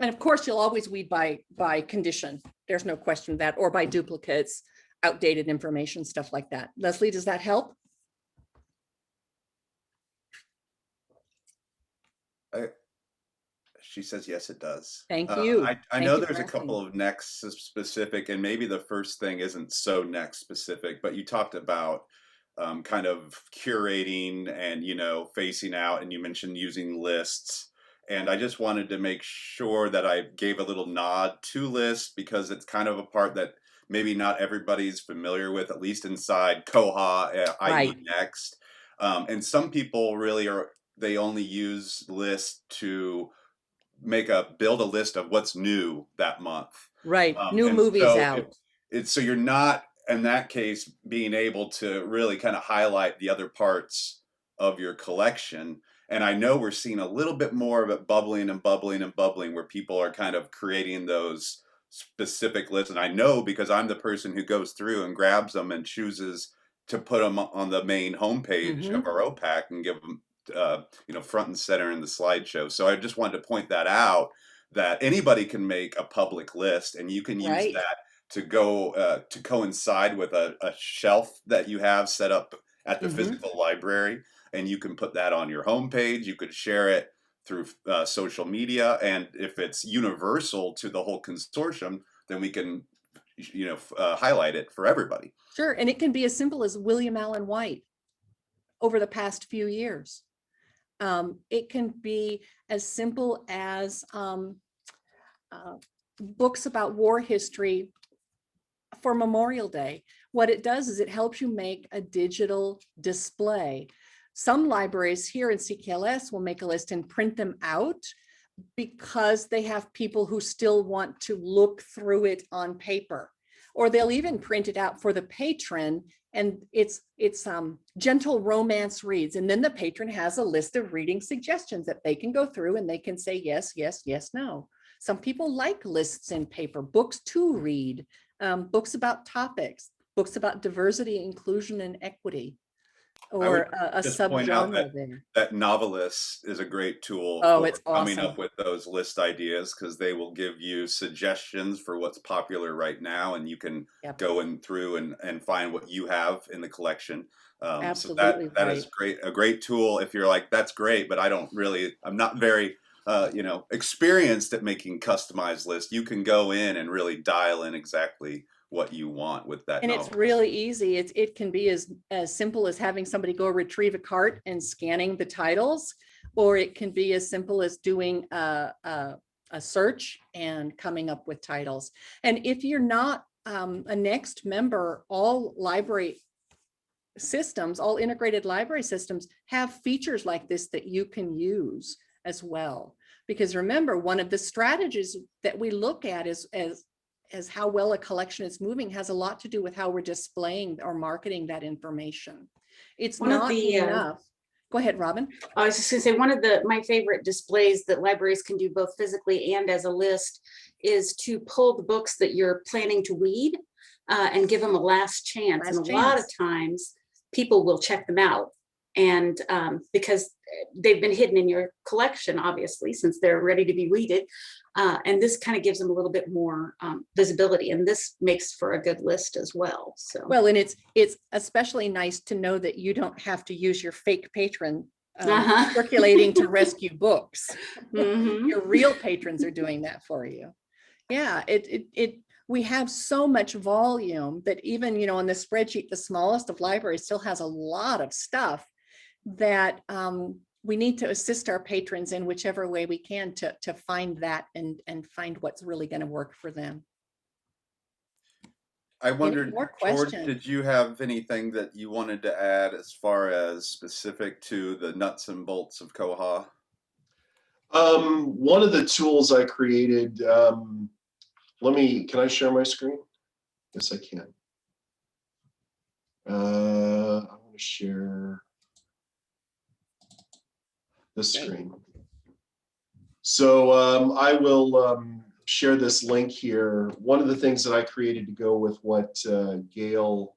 And of course, you'll always weed by condition. There's no question of that, or by duplicates, outdated information, stuff like that. Leslie, does that help? She says, yes, it does. Thank you. I Thank know you for there's a asking. couple of next specific, and maybe the first thing isn't so next specific, but you talked about kind of curating and, facing out, and you mentioned using lists. And I just wanted to make sure that I gave a little nod to lists, because it's kind of a part that maybe not everybody's familiar with, at least inside Koha, Right. IE Next. And some people really they only use lists to build a list of what's new that month. Right. New And movies so out. so you're not, in that case, being able to really kind of highlight the other parts of your collection. And I know we're seeing a little bit more of it bubbling and bubbling and bubbling, where people are kind of creating those specific lists. And I know because I'm the person who goes through and grabs them and chooses to put them on the main homepage of our OPAC and give them front and center in the slideshow. So I just wanted to point that out, that anybody can make a public list, and you can use Right. that to go to coincide with a shelf that you have set up at the physical library, and you can put that on your homepage. You could share it through social media, and if it's universal to the whole consortium, then we can highlight it for everybody. Sure. And it can be as simple as William Allen White over the past few years. It can be as simple as books about war history for Memorial Day. What it does is it helps you make a digital display. Some libraries here in CKLS will make a list and print them out because they have people who still want to look through it on paper, or they'll even print it out for the patron, and it's gentle romance reads, and then the patron has a list of reading suggestions that they can go through and they can say yes, yes, yes, no. Some people like lists in paper, books to read, books about topics, books about diversity, inclusion, and equity, or a subgenre there. That Novelist is a great tool for it's coming up with those list ideas, because they will give you suggestions for what's popular right now, and you can go in through and find what you have in the collection. Absolutely. So that is great, a great tool if you're like, that's great, but I'm not very experienced at making customized lists. You can go in and really dial in exactly what you want with that. And Novelist. It's really easy. It can be as simple as having somebody go retrieve a cart and scanning the titles, or it can be as simple as doing a search and coming up with titles. And if you're not a Next member, all library systems, all integrated library systems have features like this that you can use as well. Because remember, one of the strategies that we look at is as how well a collection is moving has a lot to do with how we're displaying or marketing that information. It's One of not the, enough. Go ahead, Robin. I was just gonna say, one of my favorite displays that libraries can do both physically and as a list is to pull the books that you're planning to read and give them a last chance. And a lot of times people will check them out. And because they've been hidden in your collection, obviously, since they're ready to be weeded. And this kind of gives them a little bit more visibility. And this makes for a good list as well. So Well, and it's especially nice to know that you don't have to use your fake patron circulating to rescue books. Mhm. Your real patrons are doing that for you. Yeah, we have so much volume that even, you know, on the spreadsheet, the smallest of libraries still has a lot of stuff that we need to assist our patrons in whichever way we can to find that and find what's really going to work for them. I wondered, more George, questions? did you have anything that you wanted to add as far as specific to the nuts and bolts of Koha? One of the tools I created, can I share my screen? Yes, I can. I want to share this screen. So I will share this link here. One of the things that I created to go with what Gail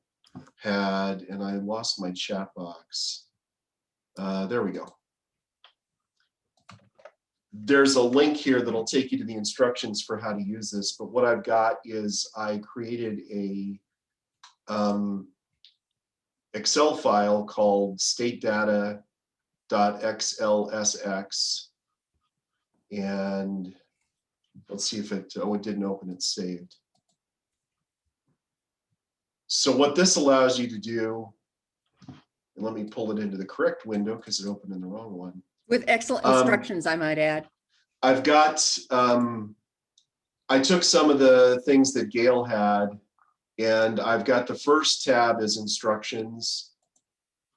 had, and I lost my chat box. There we go. There's a link here that'll take you to the instructions for how to use this. But what I've got is I created a Excel file called statedata.xlsx. And let's see if it didn't open, it's saved. So what this allows you to do, and let me pull it into the correct window because it opened in the wrong one. With excellent instructions, I might add. I've got, I took some of the things that Gail had, and I've got the first tab as instructions.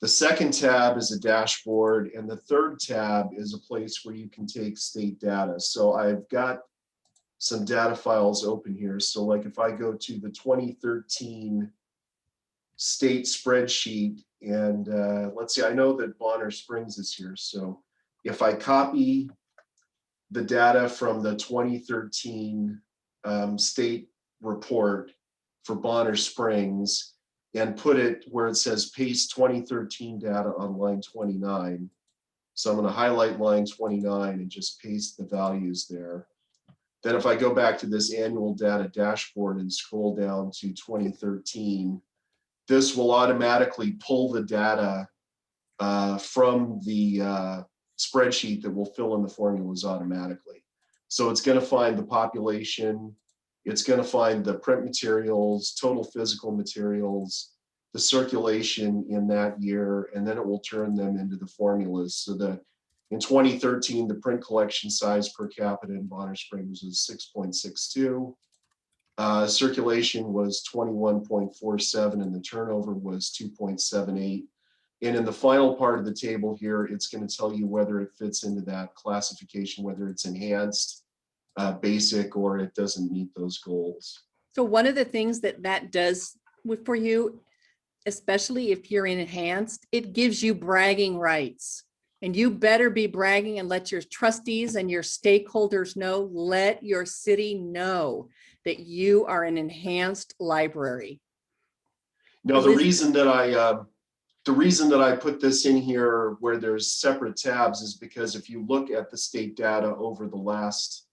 The second tab is a dashboard, and the third tab is a place where you can take state data. So I've got some data files open here. So like if I go to the 2013 state spreadsheet, and let's see, I know that Bonner Springs is here. So if I copy the data from the 2013 state report for Bonner Springs and put it where it says paste 2013 data on line 29. So I'm going to highlight line 29 and just paste the values there. Then if I go back to this annual data dashboard and scroll down to 2013, this will automatically pull the data from the spreadsheet that will fill in the formulas automatically. So it's going to find the population, it's going to find the print materials, total physical materials, the circulation in that year, and then it will turn them into the formulas. So in 2013, the print collection size per capita in Bonner Springs was 6.62. Circulation was 21.47, and the turnover was 2.78. And in the final part of the table here, it's going to tell you whether it fits into that classification, whether it's enhanced, basic, or it doesn't meet those goals. So one of the things that does for you, especially if you're in enhanced, it gives you bragging rights. And you better be bragging and let your trustees and your stakeholders know, let your city know that you are an enhanced library. Now, the reason that I put this in here where there's separate tabs is because if you look at the state data over the last,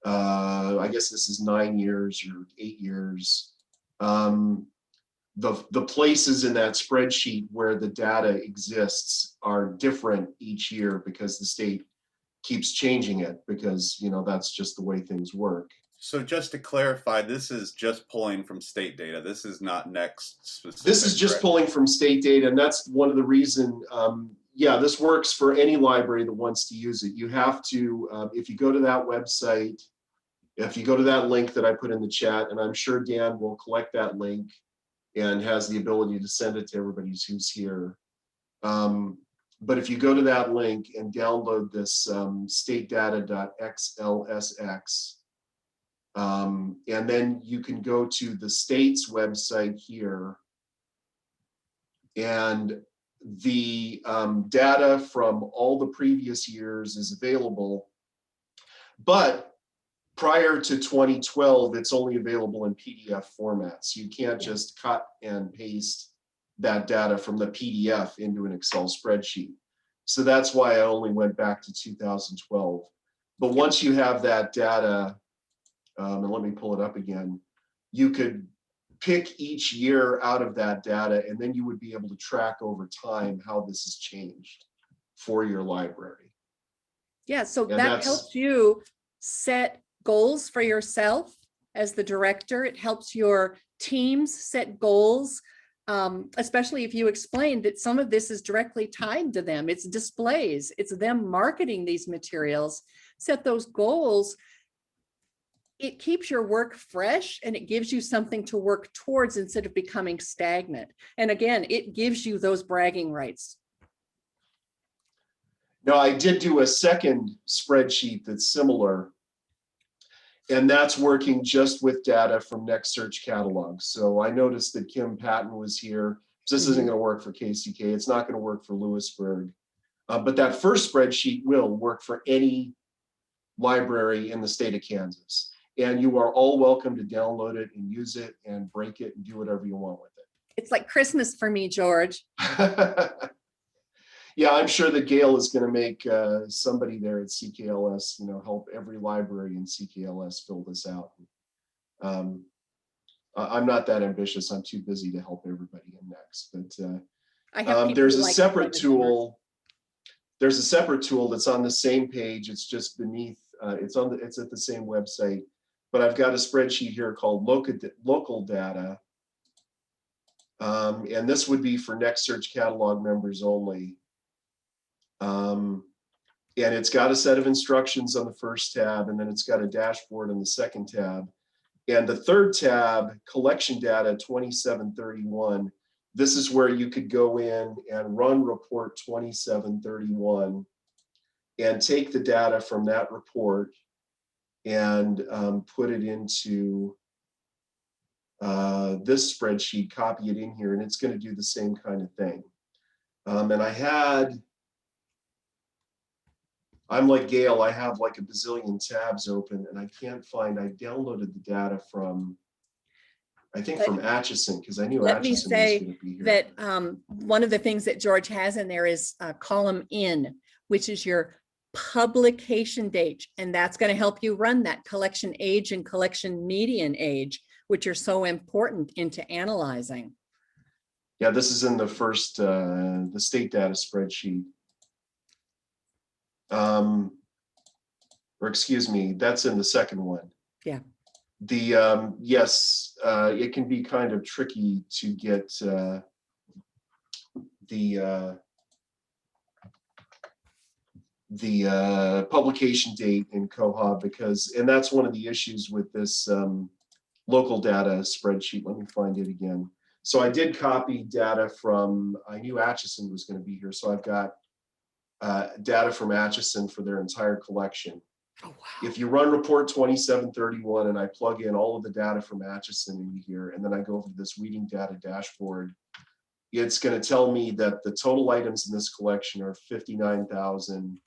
I guess this is 9 years or 8 years, the places in that spreadsheet where the data exists are different each year because the state keeps changing it because, you know, that's just the way things work. So just to clarify, this is just pulling from state data. This is not next specific. This is just pulling from state data, and that's one of the reason. Yeah, this works for any library that wants to use it. You have to, if you go to that website, if you go to that link that I put in the chat, and I'm sure Dan will collect that link and has the ability to send it to everybody who's here. But if you go to that link and download this statedata.xlsx, and then you can go to the state's website here, and the data from all the previous years is available. But prior to 2012, it's only available in PDF format. So you can't just cut and paste that data from the PDF into an Excel spreadsheet. So that's why I only went back to 2012. But once you have that data, and let me pull it up again, you could pick each year out of that data, and then you would be able to track over time how this has changed for your library. Yeah, so And that helps you set goals for yourself as the director. It helps your teams set goals, especially if you explain that some of this is directly tied to them. It's displays, it's them marketing these materials. Set those goals. It keeps your work fresh and it gives you something to work towards instead of becoming stagnant. And again, it gives you those bragging rights. Now, I did do a second spreadsheet that's similar, and that's working just with data from Next Search Catalog. So I noticed that Kim Patton was here. This isn't going to work for KCK. It's not going to work for Lewisburg. But that first spreadsheet will work for any library in the state of Kansas. And you are all welcome to download it and use it and break it and do whatever you want with It's like Christmas for me, George. it. Yeah, I'm sure that Gail is going to make somebody there at CKLS, help every library in CKLS fill this out. I'm not that ambitious. I'm too busy to help everybody in next. But I have people there's who a like separate to tool. There's a separate tool that's on the same page. It's just beneath. It's at the same website. But I've got a spreadsheet here called local data. And this would be for Next Search Catalog members only. And it's got a set of instructions on the first tab, and then it's got a dashboard on the second tab. And the third tab, collection data 2731, this is where you could go in and run report 2731 and take the data from that report and put it into this spreadsheet, copy it in here, and it's going to do the same kind of thing. And I'm like Gail, I have like a bazillion tabs open and I can't find, I downloaded the data from, I think from Atchison, because I knew Let me Atchison was say going to be here. that one of the things that George has in there is column in, which is your publication date. And that's going to help you run that collection age and collection median age, which are so important into analyzing. Yeah, this is in the first, the state data spreadsheet. Or excuse me, that's in the second one. Yeah. The, yes, it can be kind of tricky to get the publication date in Koha because, and that's one of the issues with this local data spreadsheet. Let me find it again. So I did copy data from, I knew Atchison was going to be here. So I've got data from Atchison for their entire collection. Oh, wow. If you run report 2731 and I plug in all of the data from Atchison in here, and then I go over to this reading data dashboard, it's going to tell me that the total items in this collection are 59,000.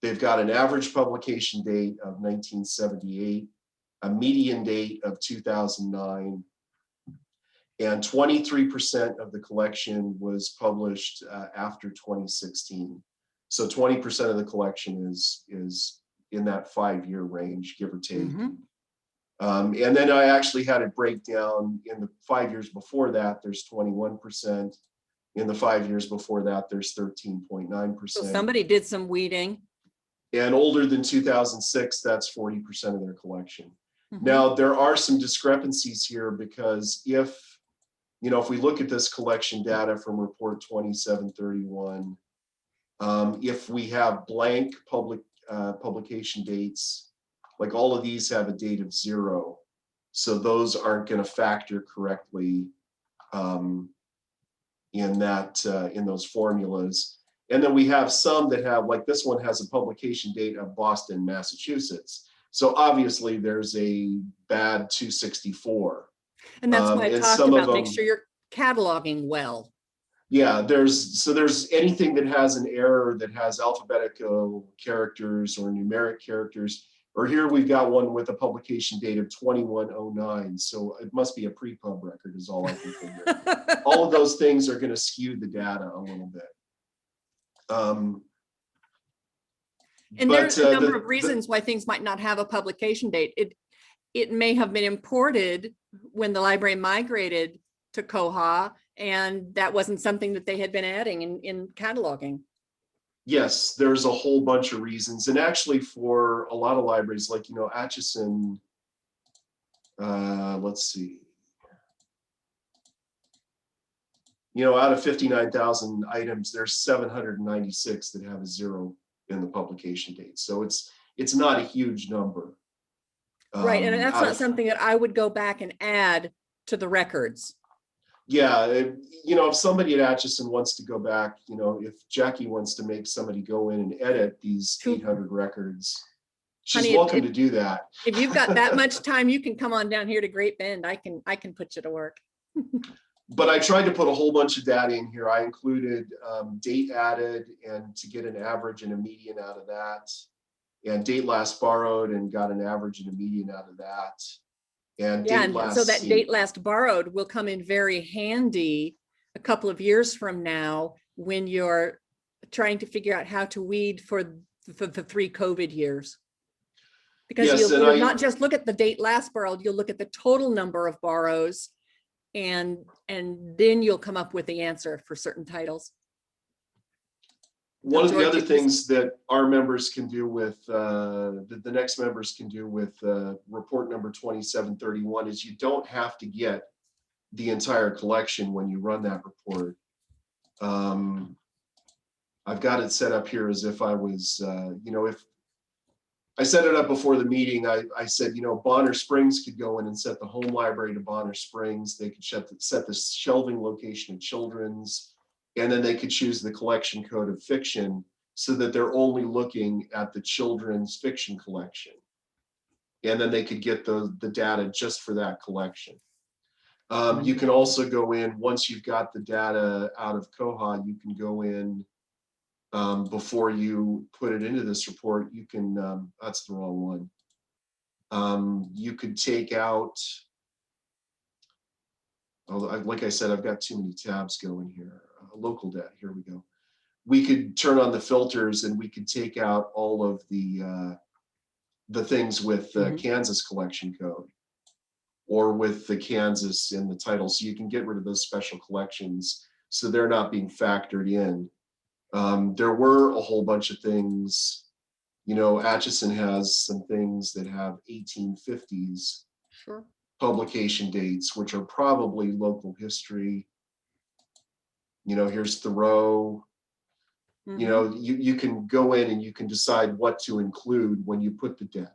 They've got an average publication date of 1978, a median date of 2009, and 23% of the collection was published after 2016. So 20% of the collection is in that 5-year range, give or take. And then I actually had it break down in the 5 years before that, there's 21%. In the 5 years before that, there's 13.9%. So somebody did some weeding. And older than 2006, that's 40% of their collection. Now, there are some discrepancies here because if we look at this collection data from report 2731, if we have blank publication dates, like all of these have a date of 0. So those aren't going to factor correctly in those formulas. And then we have some that have, like this one has a publication date of Boston, Massachusetts. So obviously there's a bad 264. And that's why I and talked some of about make them- sure you're cataloging well. Yeah, there's anything that has an error that has alphabetical characters or numeric characters, or here we've got one with a publication date of 2109. So it must be a pre-pub record is all I can figure. All of those things are going to skew the data a little bit. And but, there's a number of reasons why things might not have a publication date. It may have been imported when the library migrated to Koha, and that wasn't something that they had been adding in cataloging. Yes, there's a whole bunch of reasons. And actually for a lot of libraries, like, Atchison, let's see. Out of 59,000 items, there's 796 that have a 0 in the publication date. So it's not a huge number. Right, and that's not of- something that I would go back and add to the records. Yeah, if somebody at Atchison wants to go back, if Jackie wants to make somebody go in and edit these 800 records, she's Honey, welcome to do that. If you've got that much time, you can come on down here to Great Bend. I can put you to work. But I tried to put a whole bunch of data in here. I included date added and to get an average and a median out of that, and date last borrowed and got an average and a median out of that. And Yeah, date and last so that seen. date last borrowed will come in very handy a couple of years from now when you're trying to figure out how to weed for the 3 COVID years. Because Yes, and you'll not just look at the date last borrowed, you'll look at the total number of borrows, and then you'll come up with the answer for certain titles. One of the George, other you- things that our members can do with, the next members can do with report number 2731 is you don't have to get the entire collection when you run that report. I've got it set up here as if I was, if I set it up before the meeting, I said, Bonner Springs could go in and set the home library to Bonner Springs. They could set the shelving location of children's, and then they could choose the collection code of fiction so that they're only looking at the children's fiction collection. And then they could get the data just for that collection. You can also go in, once you've got the data out of Koha, you can go in before you put it into this report. You can, that's the wrong one. You could take out, like I said, I've got too many tabs going here. Local data, here we go. We could turn on the filters and we could take out all of the things with Kansas collection code or with the Kansas in the title. So you can get rid of those special collections so they're not being factored in. There were a whole bunch of things, Atchison has some things that have 1850s Sure. publication dates, which are probably local history. Here's Thoreau. You can go in and you can decide what to include when you put the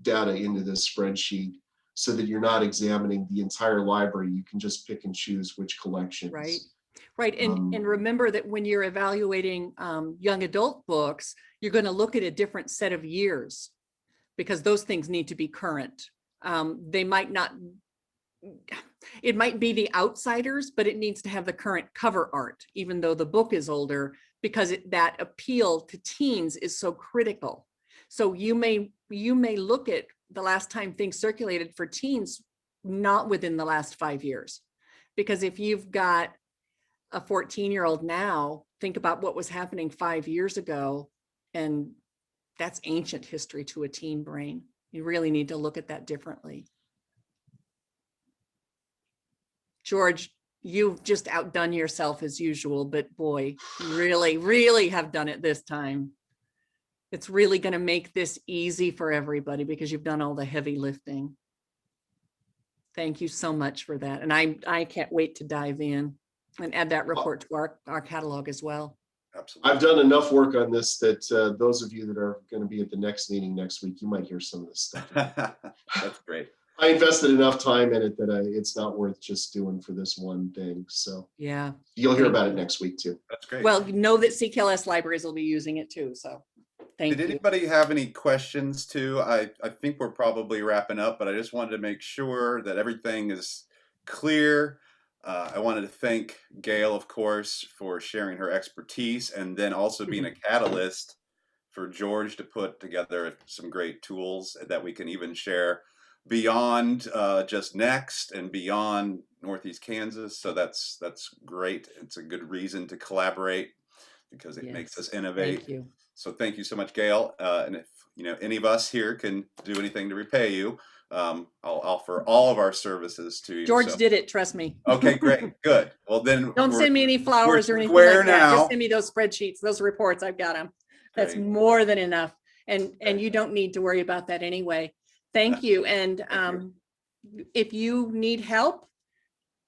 data into this spreadsheet so that you're not examining the entire library. You can just pick and choose which collections. Right. And remember that when you're evaluating young adult books, you're going to look at a different set of years because those things need to be current. They might not, it might be The Outsiders, but it needs to have the current cover art, even though the book is older, because that appeal to teens is so critical. So you may look at the last time things circulated for teens, not within the last 5 years, because if you've got a 14-year-old now, think about what was happening 5 years ago, and that's ancient history to a teen brain. You really need to look at that differently. George, you've just outdone yourself as usual, but boy, you really, really have done it this time. It's really going to make this easy for everybody because you've done all the heavy lifting. Thank you so much for that. And I can't wait to dive in and add that report to our catalog as well. Absolutely. I've done enough work on this that those of you that are going to be at the next meeting next week, you might hear some of this stuff. That's great. I invested enough time in it that it's not worth just doing for this one thing. So Yeah. you'll hear Thank about it you. next week too. That's great. Well, know that CKLS libraries will be using it too. So thank Did you. anybody have any questions too? I think we're probably wrapping up, but I just wanted to make sure that everything is clear. I wanted to thank Gail, of course, for sharing her expertise and then also being a catalyst for George to put together some great tools that we can even share beyond just Next and beyond Northeast Kansas. So that's great. It's a good reason to collaborate because it makes Yes. us innovate. Thank you. So thank you so much, Gail. And if any of us here can do anything to repay you, I'll offer all of our services to you. George So- did it. Trust me. Okay, great, good. Well, then Don't send me any flowers or anything square like that. now. Just send me those spreadsheets, those reports. I've got them. That's Great. more than enough. And Okay. you don't need to worry about that anyway. Thank you. And you. if you need help,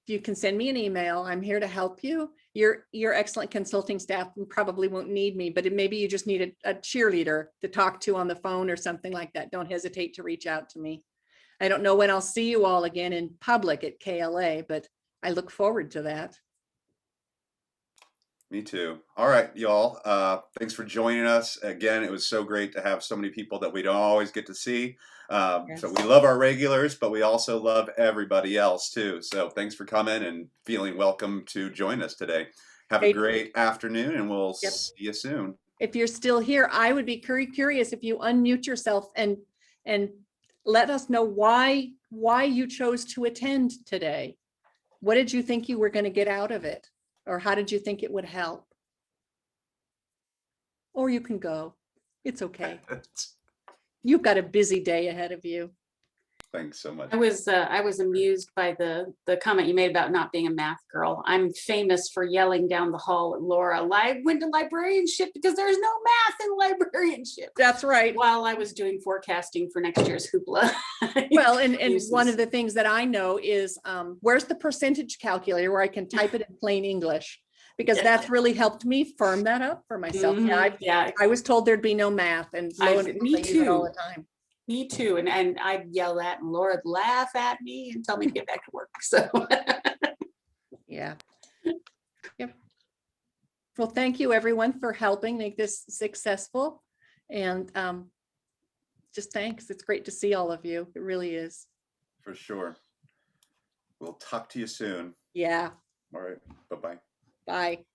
you can send me an email. I'm here to help you. Your excellent consulting staff probably won't need me, but maybe you just need a cheerleader to talk to on the phone or something like that. Don't hesitate to reach out to me. I don't know when I'll see you all again in public at KLA, but I look forward to that. Me too. All right, y'all. Thanks for joining us. Again, it was so great to have so many people that we don't always get to see. So Yes. we love our regulars, but we also love everybody else too. So thanks for coming and feeling welcome to join us today. Have a Hey. great afternoon and we'll Yep. see you soon. If you're still here, I would be curious if you unmute yourself and let us know why you chose to attend today. What did you think you were going to get out of it? Or how did you think it would help? Or you can go. It's okay. You've got a busy day ahead of you. Thanks so much. I was amused by the comment you made about not being a math girl. I'm famous for yelling down the hall at Laura, I went to librarianship because there's no math in librarianship. That's right. While I was doing forecasting for next year's hoopla. Well, and Useless. one of the things that I know is where's the percentage calculator where I can type it in plain English? Because Yeah. that's really helped me firm that up for myself. Mhm. Yeah, Yeah, I was told there'd be no math and lo and behold, me I use it all too. the time. me too. And I'd yell that and Laura'd laugh at me and tell me to get back to work. So Yeah. Yep. Well, thank you everyone for helping make this successful. And just thanks. It's great to see all of you. It really is. For sure. We'll talk to you soon. Yeah. All right. Bye-bye. Bye.